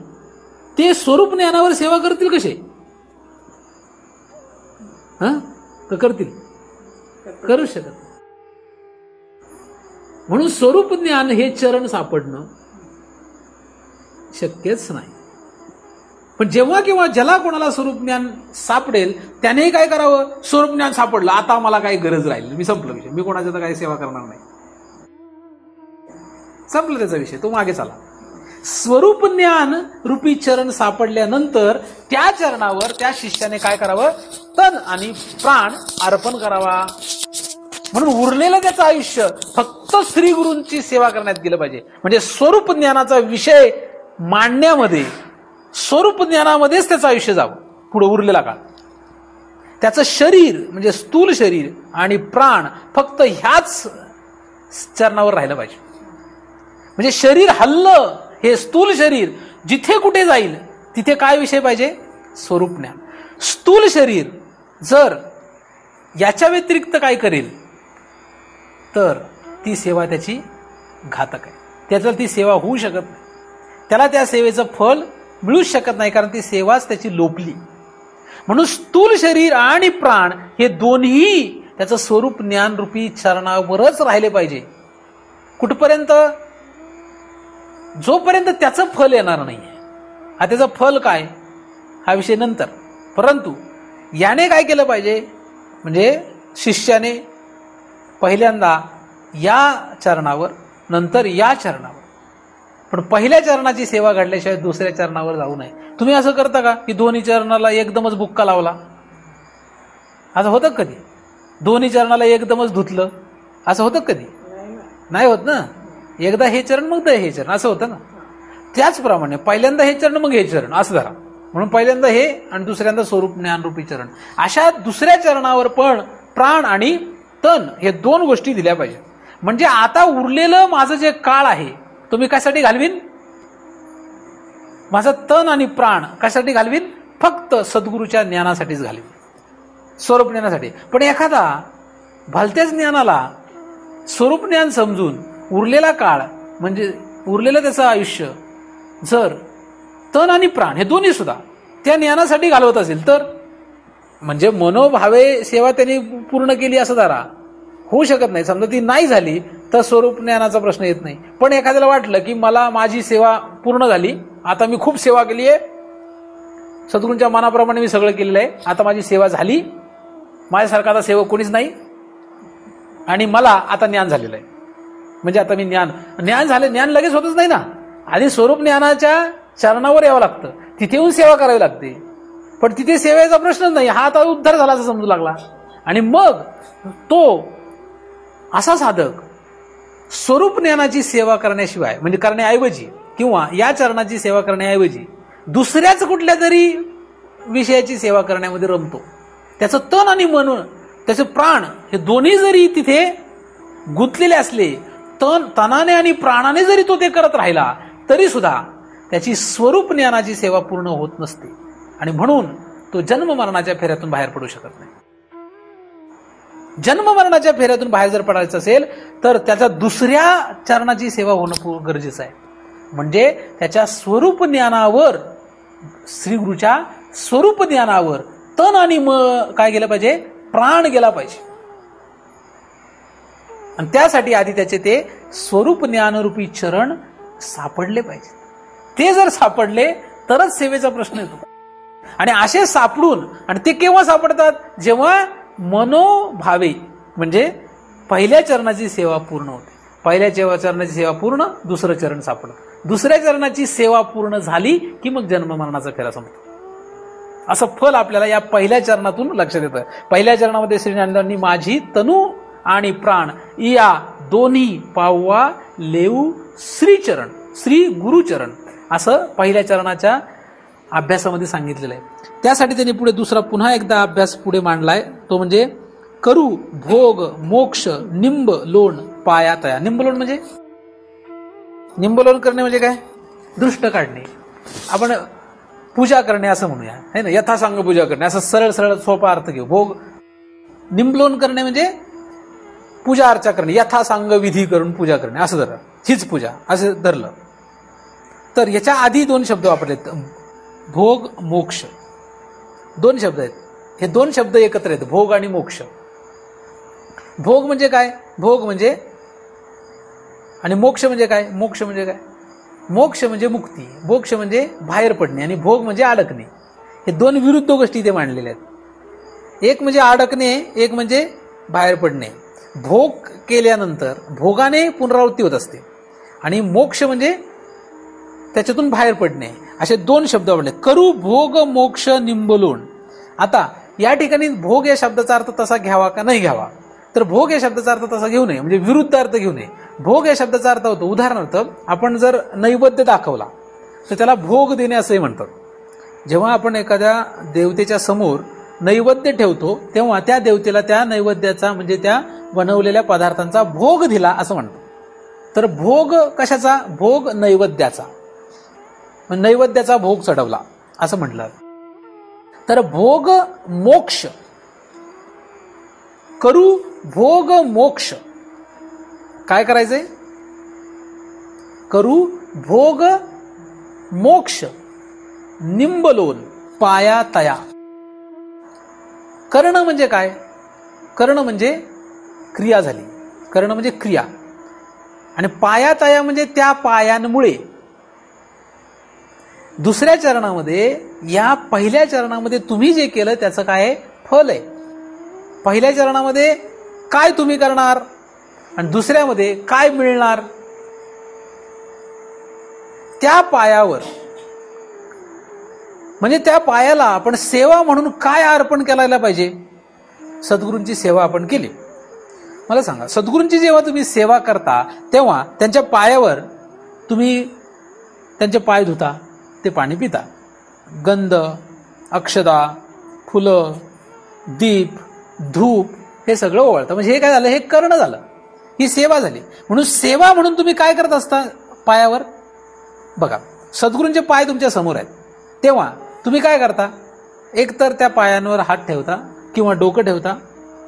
Speaker 2: ते स्वरूप ज्ञानावर सेवा करतील कसे? करतील? करू शकत. म्हणून स्वरूप ज्ञान हे चरण सापडणं शक्यच नाही. पण जेव्हा किंवा ज्याला कोणाला स्वरूप ज्ञान सापडेल त्यानेही काय करावं? स्वरूप ज्ञान सापडलं, आता मला काही गरज राहील, मी संपलं विषय, मी कोणाच्या तर काही सेवा करणार नाही, संपलं त्याचा विषय, तो मागे चाला. स्वरूप ज्ञान रूपी चरण सापडल्यानंतर त्या चरणावर त्या शिष्याने काय करावं? तन आणि प्राण अर्पण करावा. म्हणून उरलेलं त्याचं आयुष्य फक्त श्री गुरूंची सेवा करण्यात गेलं पाहिजे. म्हणजे स्वरूप ज्ञानाचा विषय मांडण्यामध्ये, स्वरूप ज्ञानामध्येच त्याचं आयुष्य जावं पुढे उरलेला काळ. त्याचं शरीर म्हणजे स्थूल शरीर आणि प्राण फक्त ह्याच चरणावर राहिलं पाहिजे. म्हणजे शरीर हल्लं, हे स्थूल शरीर जिथे कुठे जाईल तिथे काय विषय पाहिजे? स्वरूप ज्ञान. स्थूल शरीर जर याच्या व्यतिरिक्त काय करेल तर ती सेवा त्याची घातक आहे. त्याला ती सेवा होऊ शकत नाही, त्याला त्या सेवेचं फल मिळूच शकत नाही, कारण ती सेवाच त्याची लोपली. म्हणून स्थूल शरीर आणि प्राण हे दोन्ही त्याचं स्वरूप ज्ञान रूपी चरणावरच राहिले पाहिजे. कुठपर्यंत? जोपर्यंत त्याचं फल येणार नाही. हा त्याचं फल काय हा विषय नंतर. परंतु याने काय केलं पाहिजे? म्हणजे शिष्याने पहिल्यांदा या चरणावर, नंतर या चरणावर, पण पहिल्या चरणाची सेवा घडल्याशिवाय दुसऱ्या चरणावर जाऊ नये. तुम्ही असं करता का की दोन्ही चरणाला एकदमच बुक्का लावला? असं होतं कधी? दोन्ही चरणाला एकदमच धुतलं असं होतं कधी? नाही होत ना. एकदा हे चरण मग हे चरण असं होतं ना. त्याचप्रमाणे पहिल्यांदा हे चरण मग हे चरण असं धरा. म्हणून पहिल्यांदा हे आणि दुसऱ्यांदा स्वरूप ज्ञान रूपी चरण. अशा दुसऱ्या चरणावर पण प्राण आणि तन हे दोन गोष्टी दिल्या पाहिजे. म्हणजे आता उरलेलं माझं जे काळ आहे तो मी कशासाठी घालवीन? माझं तन आणि प्राण कशासाठी घालवीन? फक्त सद्गुरूच्या ज्ञानासाठीच घालवीन, स्वरूप ज्ञानासाठी. पण एखादा भलत्याच ज्ञानाला स्वरूप ज्ञान समजून उरलेला काळ म्हणजे उरलेलं त्याचं आयुष्य जर तन आणि प्राण हे दोन्ही सुद्धा त्या ज्ञानासाठी घालवत असेल तर, म्हणजे मनोभावे सेवा त्यांनी पूर्ण केली असं धरा, होऊ शकत नाही. समजा ती नाही झाली तर स्वरूप ज्ञानाचा प्रश्न येत नाही. पण एखाद्याला वाटलं की मला माझी सेवा पूर्ण झाली, आता मी खूप सेवा केली आहे, सद्गुरूंच्या मनाप्रमाणे मी सगळं केलेलं आहे, आता माझी सेवा झाली, माझ्यासारखा आता सेवक कोणीच नाही आणि मला आता ज्ञान झालेलं आहे, म्हणजे आता मी ज्ञान झाले. ज्ञान लगेच होतच नाही ना. आधी स्वरूप ज्ञानाच्या चरणावर यावं लागतं, तिथे येऊन सेवा करावी लागते. पण तिथे सेवेचा प्रश्नच नाही, हा आता उद्धार झाला असं समजू लागला. आणि मग तो असा साधक स्वरूप ज्ञानाची सेवा करण्याशिवाय म्हणजे करण्याऐवजी किंवा या चरणाची सेवा करण्याऐवजी दुसऱ्याच कुठल्या तरी विषयाची सेवा करण्यामध्ये रमतो. त्याचं तन आणि मन, त्याचे प्राण हे दोन्ही जरी तिथे गुंतलेले असले, तनाने आणि प्राणाने जरी तो ते करत राहिला तरी सुद्धा त्याची स्वरूप ज्ञानाची सेवा पूर्ण होत नसते. आणि म्हणून तो जन्म मरणाच्या फेऱ्यातून बाहेर पडू शकत नाही. जन्म मरणाच्या फेऱ्यातून बाहेर जर पडायचं असेल तर त्याच्या दुसऱ्या चरणाची सेवा होणं गरजेचं आहे. म्हणजे त्याच्या स्वरूप ज्ञानावर, श्री गुरुच्या स्वरूप ज्ञानावर तन आणि काय गेलं पाहिजे? प्राण गेला पाहिजे. आणि त्यासाठी आधी त्याचे ते स्वरूप ज्ञानरूपी चरण सापडले पाहिजे. ते जर सापडले तरच सेवेचा प्रश्न येतो. आणि असे सापडून, आणि ते केव्हा सापडतात? जेव्हा मनोभावे म्हणजे पहिल्या चरणाची सेवा पूर्ण होते. पहिल्या चरणाची सेवा पूर्ण, दुसरं चरण सापडतं. दुसऱ्या चरणाची सेवा पूर्ण झाली की मग जन्म मरणाचा फेरा संपतो. असं फल आपल्याला या पहिल्या चरणातून लक्षात येतं. पहिल्या चरणामध्ये श्री ज्ञानदेवांनी माझी तनु आणि प्राण या दोन्ही पाववा लेऊ श्रीचरण, श्री गुरुचरण असं पहिल्या चरणाच्या अभ्यासामध्ये सांगितलेलं आहे. त्यासाठी त्यांनी पुढे दुसरा पुन्हा एकदा अभ्यास पुढे मांडलाय, तो म्हणजे करू भोग मोक्ष निंब लोण पाया तया. निंबलोण म्हणजे, निंबलोण करणे म्हणजे काय? दृष्ट काढणे, आपण पूजा करणे असं म्हणूया, है ना. यथासांग पूजा करणे असं सरळ सरळ सोपा अर्थ घेऊ. भोग निंबलोण करणे म्हणजे पूजा अर्चा करणे, यथासांग विधी करून पूजा करणे असं धरलं, हीच पूजा असं धरलं. तर याच्या आधी दोन शब्द वापरलेत, भोग मोक्ष, दोन शब्द आहेत. हे दोन शब्द एकत्र आहेत, भोग आणि मोक्ष. भोग म्हणजे काय? भोग म्हणजे, आणि मोक्ष म्हणजे काय? मोक्ष म्हणजे काय? मोक्ष म्हणजे मुक्ती, मोक्ष म्हणजे बाहेर पडणे, आणि भोग म्हणजे अडकणे. हे दोन विरुद्ध गोष्टी इथे मांडलेल्या आहेत. एक म्हणजे अडकणे, एक म्हणजे बाहेर पडणे. भोग केल्यानंतर भोगाने पुनरावृत्ती होत असते, आणि मोक्ष म्हणजे त्याच्यातून बाहेर पडणे. असे दोन शब्द वापरले, करू भोग मोक्ष निंबलोण. आता या ठिकाणी भोग या शब्दाचा अर्थ तसा घ्यावा का नाही घ्यावा? तर भोग या शब्दाचा अर्थ तसा घेऊ नये, म्हणजे विरुद्ध अर्थ घेऊ नये. भोग या शब्दाचा अर्थ होतो, उदाहरणार्थ आपण जर नैवेद्य दाखवला तर त्याला भोग देणे असंही म्हणतात. जेव्हा आपण एखाद्या देवतेच्या समोर नैवेद्य ठेवतो तेव्हा त्या देवतेला त्या नैवेद्याचा म्हणजे त्या बनवलेल्या पदार्थांचा भोग दिला असं म्हणतो. तर भोग कशाचा? भोग नैवेद्याचा, नैवेद्याचा भोग चढवला असं म्हटलं. तर भोग मोक्ष, करू भोग मोक्ष, काय करायचंय? करू भोग मोक्ष निंबलोन पाया तया. कर्ण म्हणजे काय? कर्ण म्हणजे क्रिया झाली, कर्ण म्हणजे क्रिया, आणि पाया तया म्हणजे त्या पायांमुळे. दुसऱ्या चरणामध्ये, या पहिल्या चरणामध्ये तुम्ही जे केलं त्याचं काय फल आहे? पहिल्या चरणामध्ये काय तुम्ही करणार आणि दुसऱ्यामध्ये काय मिळणार? त्या पायावर, म्हणजे त्या पायाला आपण सेवा म्हणून काय अर्पण करायला पाहिजे? सद्गुरूंची सेवा आपण केली. मला सांगा, सद्गुरूंची जेव्हा तुम्ही सेवा करता तेव्हा त्यांच्या पायावर तुम्ही त्यांचे पाय धुता, ते पाणी पिता, गंध, अक्षदा, फुलं, दीप, धूप हे सगळं ओवाळतं. म्हणजे हे काय झालं? हे करणं झालं, ही सेवा झाली. म्हणून सेवा म्हणून तुम्ही काय करत असता पायावर? बघा, सद्गुरूंचे पाय तुमच्या समोर आहेत तेव्हा तुम्ही काय करता? एक तर त्या पायांवर हात ठेवता किंवा डोकं ठेवता,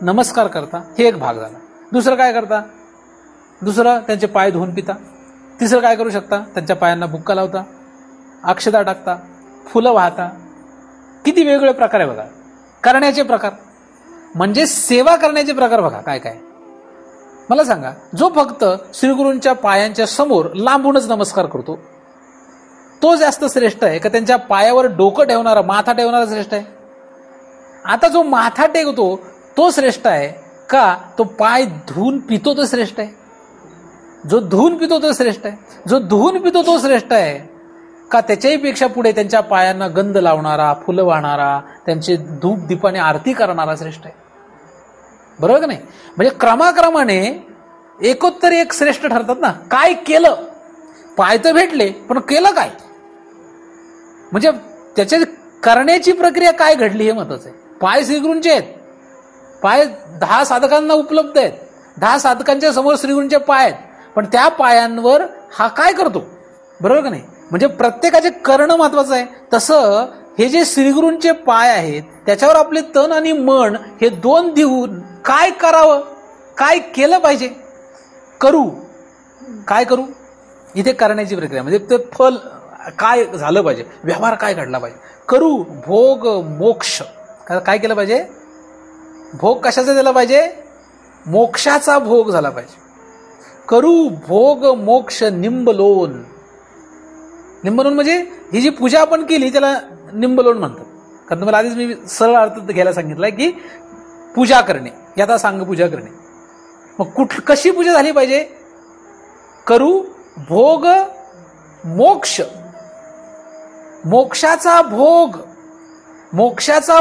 Speaker 2: नमस्कार करता, हे एक भाग झाला. दुसरं काय करता? दुसरं त्यांचे पाय धुवून पिता. तिसरं काय करू शकता? त्यांच्या पायांना बुक्का लावता, अक्षदा टाकता, फुलं वाहता. किती वेगवेगळे प्रकार आहे बघा, करण्याचे प्रकार, म्हणजे सेवा करण्याचे प्रकार बघा काय काय. मला सांगा, जो फक्त श्रीगुरूंच्या पायांच्या समोर लांबूनच नमस्कार करतो तो जास्त श्रेष्ठ आहे का त्यांच्या पायावर डोकं ठेवणारा, माथा ठेवणारा श्रेष्ठ आहे? आता जो माथा टेकतो तो श्रेष्ठ आहे का तो पाय धुवून पितो तो श्रेष्ठ आहे? जो धुवून पितो तो श्रेष्ठ आहे? जो धुवून पितो तो श्रेष्ठ आहे का त्याच्याही पेक्षा पुढे त्यांच्या पायांना गंध लावणारा, फुलं वाहणारा, त्यांचे धूप दीपाने आरती करणारा श्रेष्ठ आहे? बरोबर का नाही? म्हणजे क्रमाक्रमाने एकोत्तर एक श्रेष्ठ ठरतात ना. काय केलं? पाय तर भेटले, पण केलं काय? म्हणजे त्याच्या करण्याची प्रक्रिया काय घडली हे महत्वाचं आहे. पाय श्रीगुरूंचे आहेत, पाय 10 साधकांना उपलब्ध आहेत, 10 साधकांच्या समोर श्रीगुरूंचे पाय आहेत, पण त्या पायांवर हा काय करतो? बरोबर का नाही? म्हणजे प्रत्येकाचे करणं महत्वाचं आहे. तसं हे जे श्रीगुरूंचे पाय आहेत त्याच्यावर आपले तन आणि मन हे दोन देऊन काय करावं, काय केलं पाहिजे? करू, काय करू? इथे करण्याची प्रक्रिया म्हणजे ते फल काय झालं पाहिजे, व्यवहार काय घडला पाहिजे. करू भोग मोक्ष, काय केलं पाहिजे? भोग कशाचा दिला पाहिजे? मोक्षाचा भोग झाला पाहिजे. करू भोग मोक्ष निंबलोन. निंबलोन म्हणजे ही जी पूजा आपण केली त्याला निंबलोन म्हणतात. कारण तुम्हाला आधीच मी सरळ अर्थ घ्यायला सांगितलंय की पूजा करणे, याचा सांग पूजा करणे. मग कशी पूजा झाली पाहिजे? करू भोग मोक्ष, मोक्षाचा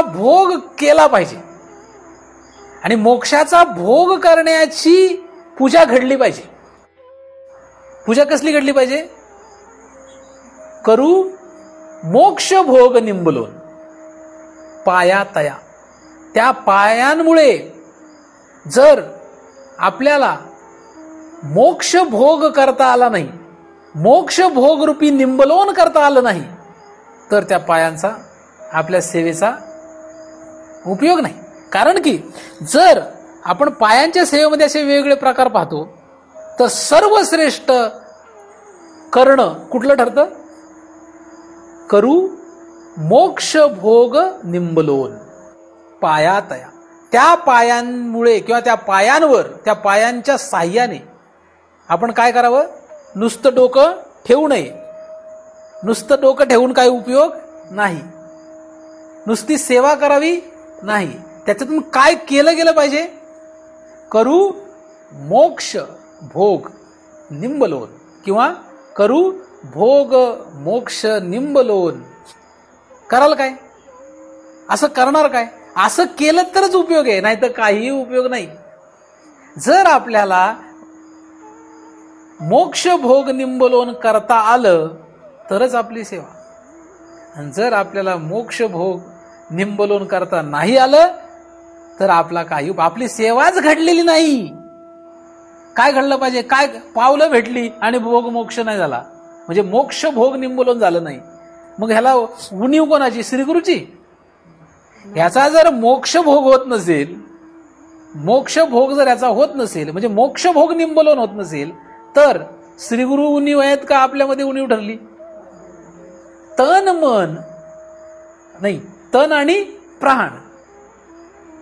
Speaker 2: भोग केला पाहिजे आणि मोक्षाचा भोग करण्याची पूजा घडली पाहिजे. पूजा कसली घडली पाहिजे? करू मोक्ष भोग निंबलोन, पाया तया. त्या पायांमुळे जर आपल्याला मोक्ष भोग करता आला नाही, मोक्ष भोग रूपी निंबलोन करता आलं नाही, तर त्या पायांचा आपल्या सेवेचा उपयोग नाही. कारण की जर आपण पायांच्या सेवेमध्ये असे वेगवेगळे प्रकार पाहतो तर सर्वश्रेष्ठ करणं कुठलं ठरतं? करू मोक्ष भोग निंबलोन, पाया तया. त्या पायांमुळे किंवा त्या पायांवर, त्या पायांच्या साह्याने आपण काय करावं? नुसतं डोकं ठेवू नये. नुसतं डोकं ठेवून काय उपयोग नाही. नुसती सेवा करावी नाही. त्याच्यातून काय केलं गेलं पाहिजे? करू मोक्ष भोग निंबलोन किंवा करू भोग मोक्ष निंबलोन. कराल काय? असं करणार काय? असं केलं तरच उपयोग आहे, नाही तर काहीही उपयोग नाही. जर आपल्याला मोक्ष भोग निंबलोन करता आलं तरच आपली सेवा. आणि जर आपल्याला मोक्ष भोग निंबलोन करता नाही आलं तर आपली सेवाच घडलेली नाही. काय घडलं पाहिजे? काय पावलं भेटली आणि भोग मोक्ष नाही झाला, म्हणजे मोक्ष भोग निंबलोन झालं नाही. मग ह्याला उणीव कोणाची? श्रीगुरूची. ह्याचा जर मोक्ष भोग होत नसेल, मोक्ष भोग जर याचा होत नसेल, म्हणजे मोक्ष भोग निंबलोन होत नसेल, तर श्रीगुरु उणीव आहेत का आपल्यामध्ये उणीव ठरली? तन मन नाही, तन आणि प्राण.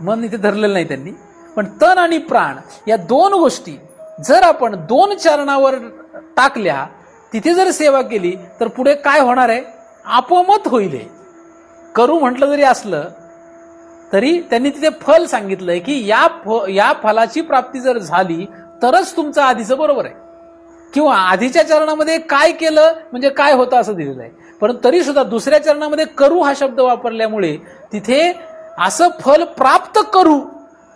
Speaker 2: मन इथे धरलेलं नाही त्यांनी, पण तन आणि प्राण या दोन गोष्टी जर आपण दोन चरणावर टाकल्या, तिथे जर सेवा केली तर पुढे काय होणार आहे? आपोमत होईल. करू म्हटलं जरी असलं तरी त्यांनी तिथे फल सांगितलंय की या फलाची प्राप्ती जर झाली तरच तुमचं आधीचं बरोबर आहे, किंवा आधीच्या चरणामध्ये काय केलं म्हणजे काय होतं असं दिलेलं आहे. परंतु तरी सुद्धा दुसऱ्या चरणामध्ये करू हा शब्द वापरल्यामुळे तिथे असं फल प्राप्त करू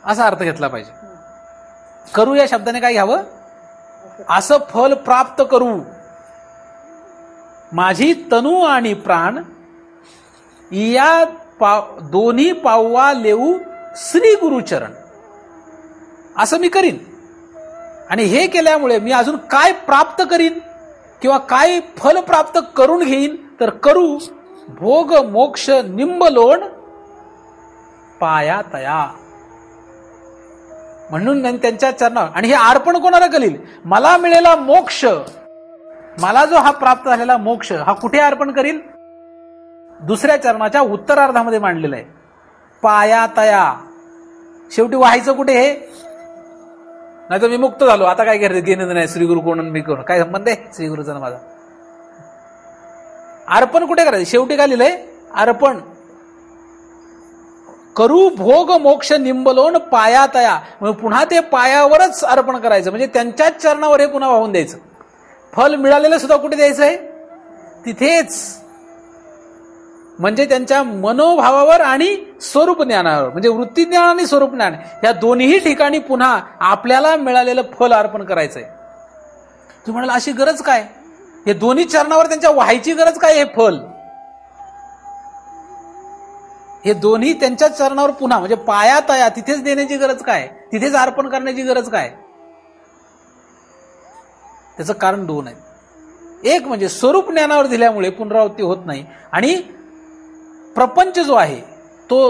Speaker 2: असा अर्थ घेतला पाहिजे. करू या शब्दाने काय घ्यावं? असं फल प्राप्त करू. माझी तनु आणि प्राण या दोन्ही पाववा लेऊ श्री गुरुचरण, असं मी करीन. आणि हे केल्यामुळे मी अजून काय प्राप्त करीन किंवा काय फल प्राप्त करून घेईन? तर करू भोग मोक्ष निंबलोन पाया तया. म्हणून त्यांच्या चरणावर. आणि हे अर्पण कोणाला करील? मला मिळेला मोक्ष, मला जो हा प्राप्त झालेला मोक्ष हा कुठे अर्पण करील? दुसऱ्या चरणाच्या उत्तरार्धामध्ये मांडलेला आहे. पाया तया. शेवटी व्हायचं कुठे? हे नाही तर मी मुक्त झालो, आता काय घेणं नाही, श्रीगुरु कोण मी कोण, काय संबंध आहे श्रीगुरूचा माझा? अर्पण कुठे करायचं? शेवटी काय लिहिलंय? अर्पण करू भोग मोक्ष निंबलोन पाया तया. पुन्हा ते पायावरच अर्पण करायचं, म्हणजे त्यांच्याच चरणावर हे पुन्हा वाहून द्यायचं. फल मिळालेलं सुद्धा कुठे द्यायचं आहे? तिथेच, म्हणजे त्यांच्या मनोभावावर आणि स्वरूप ज्ञानावर, म्हणजे वृत्ती ज्ञान आणि स्वरूप ज्ञान या दोन्ही ठिकाणी पुन्हा आपल्याला मिळालेलं फल अर्पण करायचंय. तुम्ही म्हणाल अशी गरज काय? हे दोन्ही चरणावर त्यांच्या व्हायची गरज काय? हे फल हे दोन्ही त्यांच्या चरणावर पुन्हा म्हणजे पाया तया तिथेच देण्याची गरज काय? तिथेच अर्पण करण्याची गरज काय? त्याचं कारण दोन आहे. एक म्हणजे स्वरूप ज्ञानावर दिल्यामुळे पुनरावृत्ती होत नाही, आणि प्रपंच जो आहे तो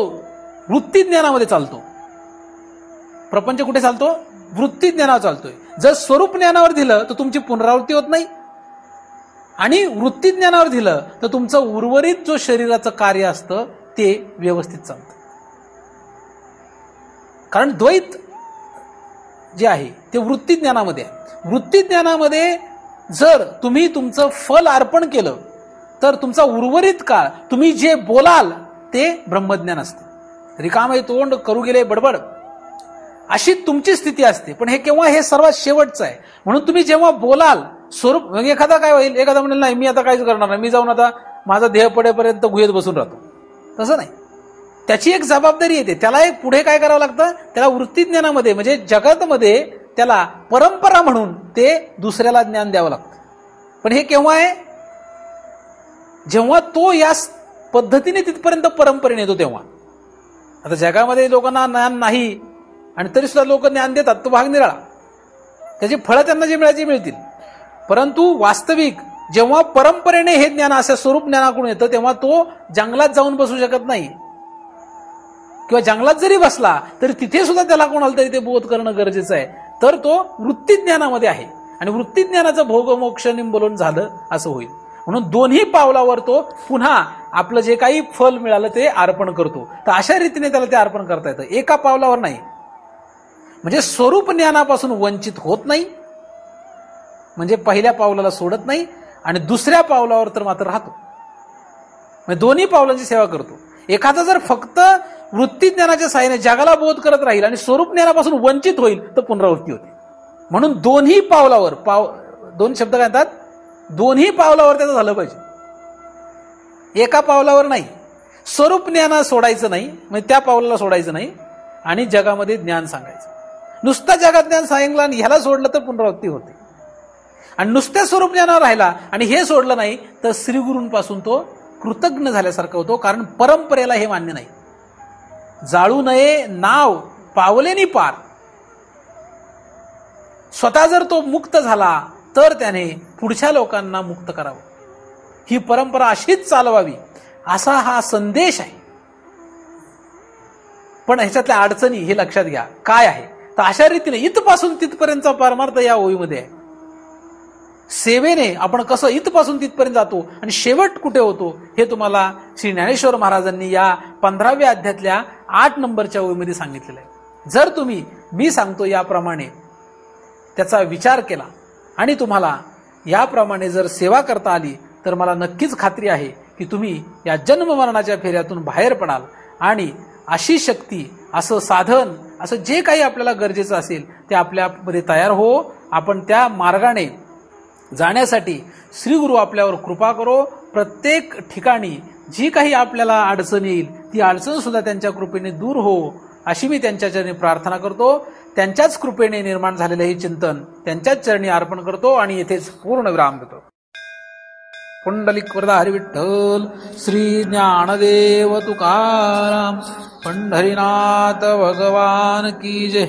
Speaker 2: वृत्ती ज्ञानामध्ये चालतो. प्रपंच कुठे चालतो? वृत्ती ज्ञानावर चालतोय. जर स्वरूप ज्ञानावर दिलं तर तुमची पुनरावृत्ती होत नाही, आणि वृत्ती ज्ञानावर दिलं तर तुमचं उर्वरित जो शरीराचं कार्य असतं ते व्यवस्थित चालतं. कारण द्वैत जे आहे ते वृत्ती ज्ञानामध्ये आहे. वृत्ती ज्ञानामध्ये जर तुम्ही तुमचं फल अर्पण केलं तर तुमचा उर्वरित काळ तुम्ही जे बोलाल ते ब्रह्मज्ञान असते. रिकामे तोंड करू गेले बडबड अशी तुमची स्थिती असते. पण हे केव्हा? हे सर्वात शेवटचं आहे. म्हणून तुम्ही जेव्हा बोलाल स्वरूप म्हणजे एखादा काय होईल, एखादा म्हणेल नाही मी आता काहीच करणार नाही, मी जाऊन आता माझा देह पडेपर्यंत गुहेत बसून राहतो. तसं नाही, त्याची एक जबाबदारी येते. त्याला एक पुढे काय करावं लागतं, त्याला वृत्ती ज्ञानामध्ये म्हणजे जगतमध्ये त्याला परंपरा म्हणून ते दुसऱ्याला ज्ञान द्यावं लागतं. पण हे केव्हा आहे, जेव्हा तो या पद्धतीने तिथपर्यंत परंपरेने येतो तेव्हा. आता जगामध्ये लोकांना ज्ञान नाही आणि तरी सुद्धा लोक ज्ञान देतात, तो भाग निराळा, त्याची फळं त्यांना जे मिळायची मिळतील. परंतु वास्तविक जेव्हा परंपरेने हे ज्ञान अशा स्वरूप ज्ञानाकडून येतं तेव्हा तो जंगलात जाऊन बसू शकत नाही, किंवा जंगलात जरी बसला तरी तिथे सुद्धा त्याला कोणाला तरी ते बोध करणं गरजेचं आहे. तर तो वृत्ती ज्ञानामध्ये आहे आणि वृत्ती ज्ञानाचं भोगमोक्ष निंबोलन झालं असं होईल. म्हणून दोन्ही पावलावर तो पुन्हा आपलं जे काही फल मिळालं ते अर्पण करतो. तर अशा रीतीने त्याला ते अर्पण करता येतं, एका पावलावर नाही. म्हणजे स्वरूप ज्ञानापासून वंचित होत नाही, म्हणजे पहिल्या पावलाला सोडत नाही आणि दुसऱ्या पावलावर तर मात्र राहतो. म्हणजे दोन्ही पावलांची सेवा करतो. एखादा जर फक्त वृत्ती ज्ञानाच्या साहाय्याने जगाला बोध करत राहील आणि स्वरूप ज्ञानापासून वंचित होईल तर पुनरावृत्ती होते. म्हणून दोन्ही पावलावर, दोन शब्द काय म्हणतात, दोन्ही पावलावर त्याचं झालं पाहिजे, एका पावलावर नाही. स्वरूप ज्ञान सोडायचं नाही, म्हणजे त्या पावलाला सोडायचं नाही आणि जगामध्ये ज्ञान सांगायचं. नुसतं जगात ज्ञान सांगितलं आणि ह्याला सोडलं तर पुनरावृत्ती होते. आणि नुसत्या स्वरूप ज्ञानावर राहिला आणि हे सोडलं नाही तर श्रीगुरूंपासून तो कृतज्ञ झाल्यासारखं होतो. कारण परंपरेला हे मान्य नाही. जाळू नये नाव पावलेनी पार. स्वतः जर तो मुक्त झाला तर त्याने पुढच्या लोकांना मुक्त करावं. ही परंपरा अशीच चालवावी असा हा संदेश आहे. पण ह्याच्यातल्या अडचणी हे लक्षात घ्या काय आहे. तर अशा रीतीने इथपासून तिथपर्यंतचा परमार्थ या ओळीमध्ये आहे. सेवेने आपण कसं इथपासून तिथपर्यंत जातो आणि शेवट कुठे होतो हे तुम्हाला श्री ज्ञानेश्वर महाराजांनी या 15व्या अध्यायातल्या 8 नंबरच्या ओळीमध्ये सांगितलेलं आहे. जर तुम्ही मी सांगतो याप्रमाणे त्याचा विचार केला आणि तुम्हाला याप्रमाणे जर सेवा करता आली तर मला नक्कीच खात्री आहे की तुम्ही या जन्म मरणाच्या फेऱ्यातून बाहेर पडाल आणि अशी शक्ती, असं साधन, असं जे काही आपल्याला गरजेचं असेल ते आपल्यामध्ये तयार हो. आपण त्या मार्गाने जाण्यासाठी श्री गुरु आपल्यावर कृपा करो. प्रत्येक ठिकाणी जी काही आपल्याला अडचण येईल ती अडचण सुद्धा त्यांच्या कृपेने दूर हो अशी मी त्यांच्या चरणी प्रार्थना करतो. त्यांच्याच कृपेने निर्माण झालेलं हे चिंतन त्यांच्याच चरणी अर्पण करतो आणि येथेच पूर्ण विराम देतो. पुंडलिक वरदा हरी विठ्ठल. श्री ज्ञानदेव तुकाराम पंढरीनाथ भगवान की जय.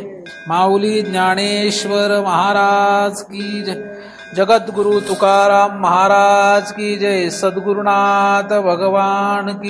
Speaker 2: माऊली ज्ञानेश्वर महाराज की जय. जगद्गुरु तुकाराम महाराज की जय. सद्गुरुनाथ भगवान की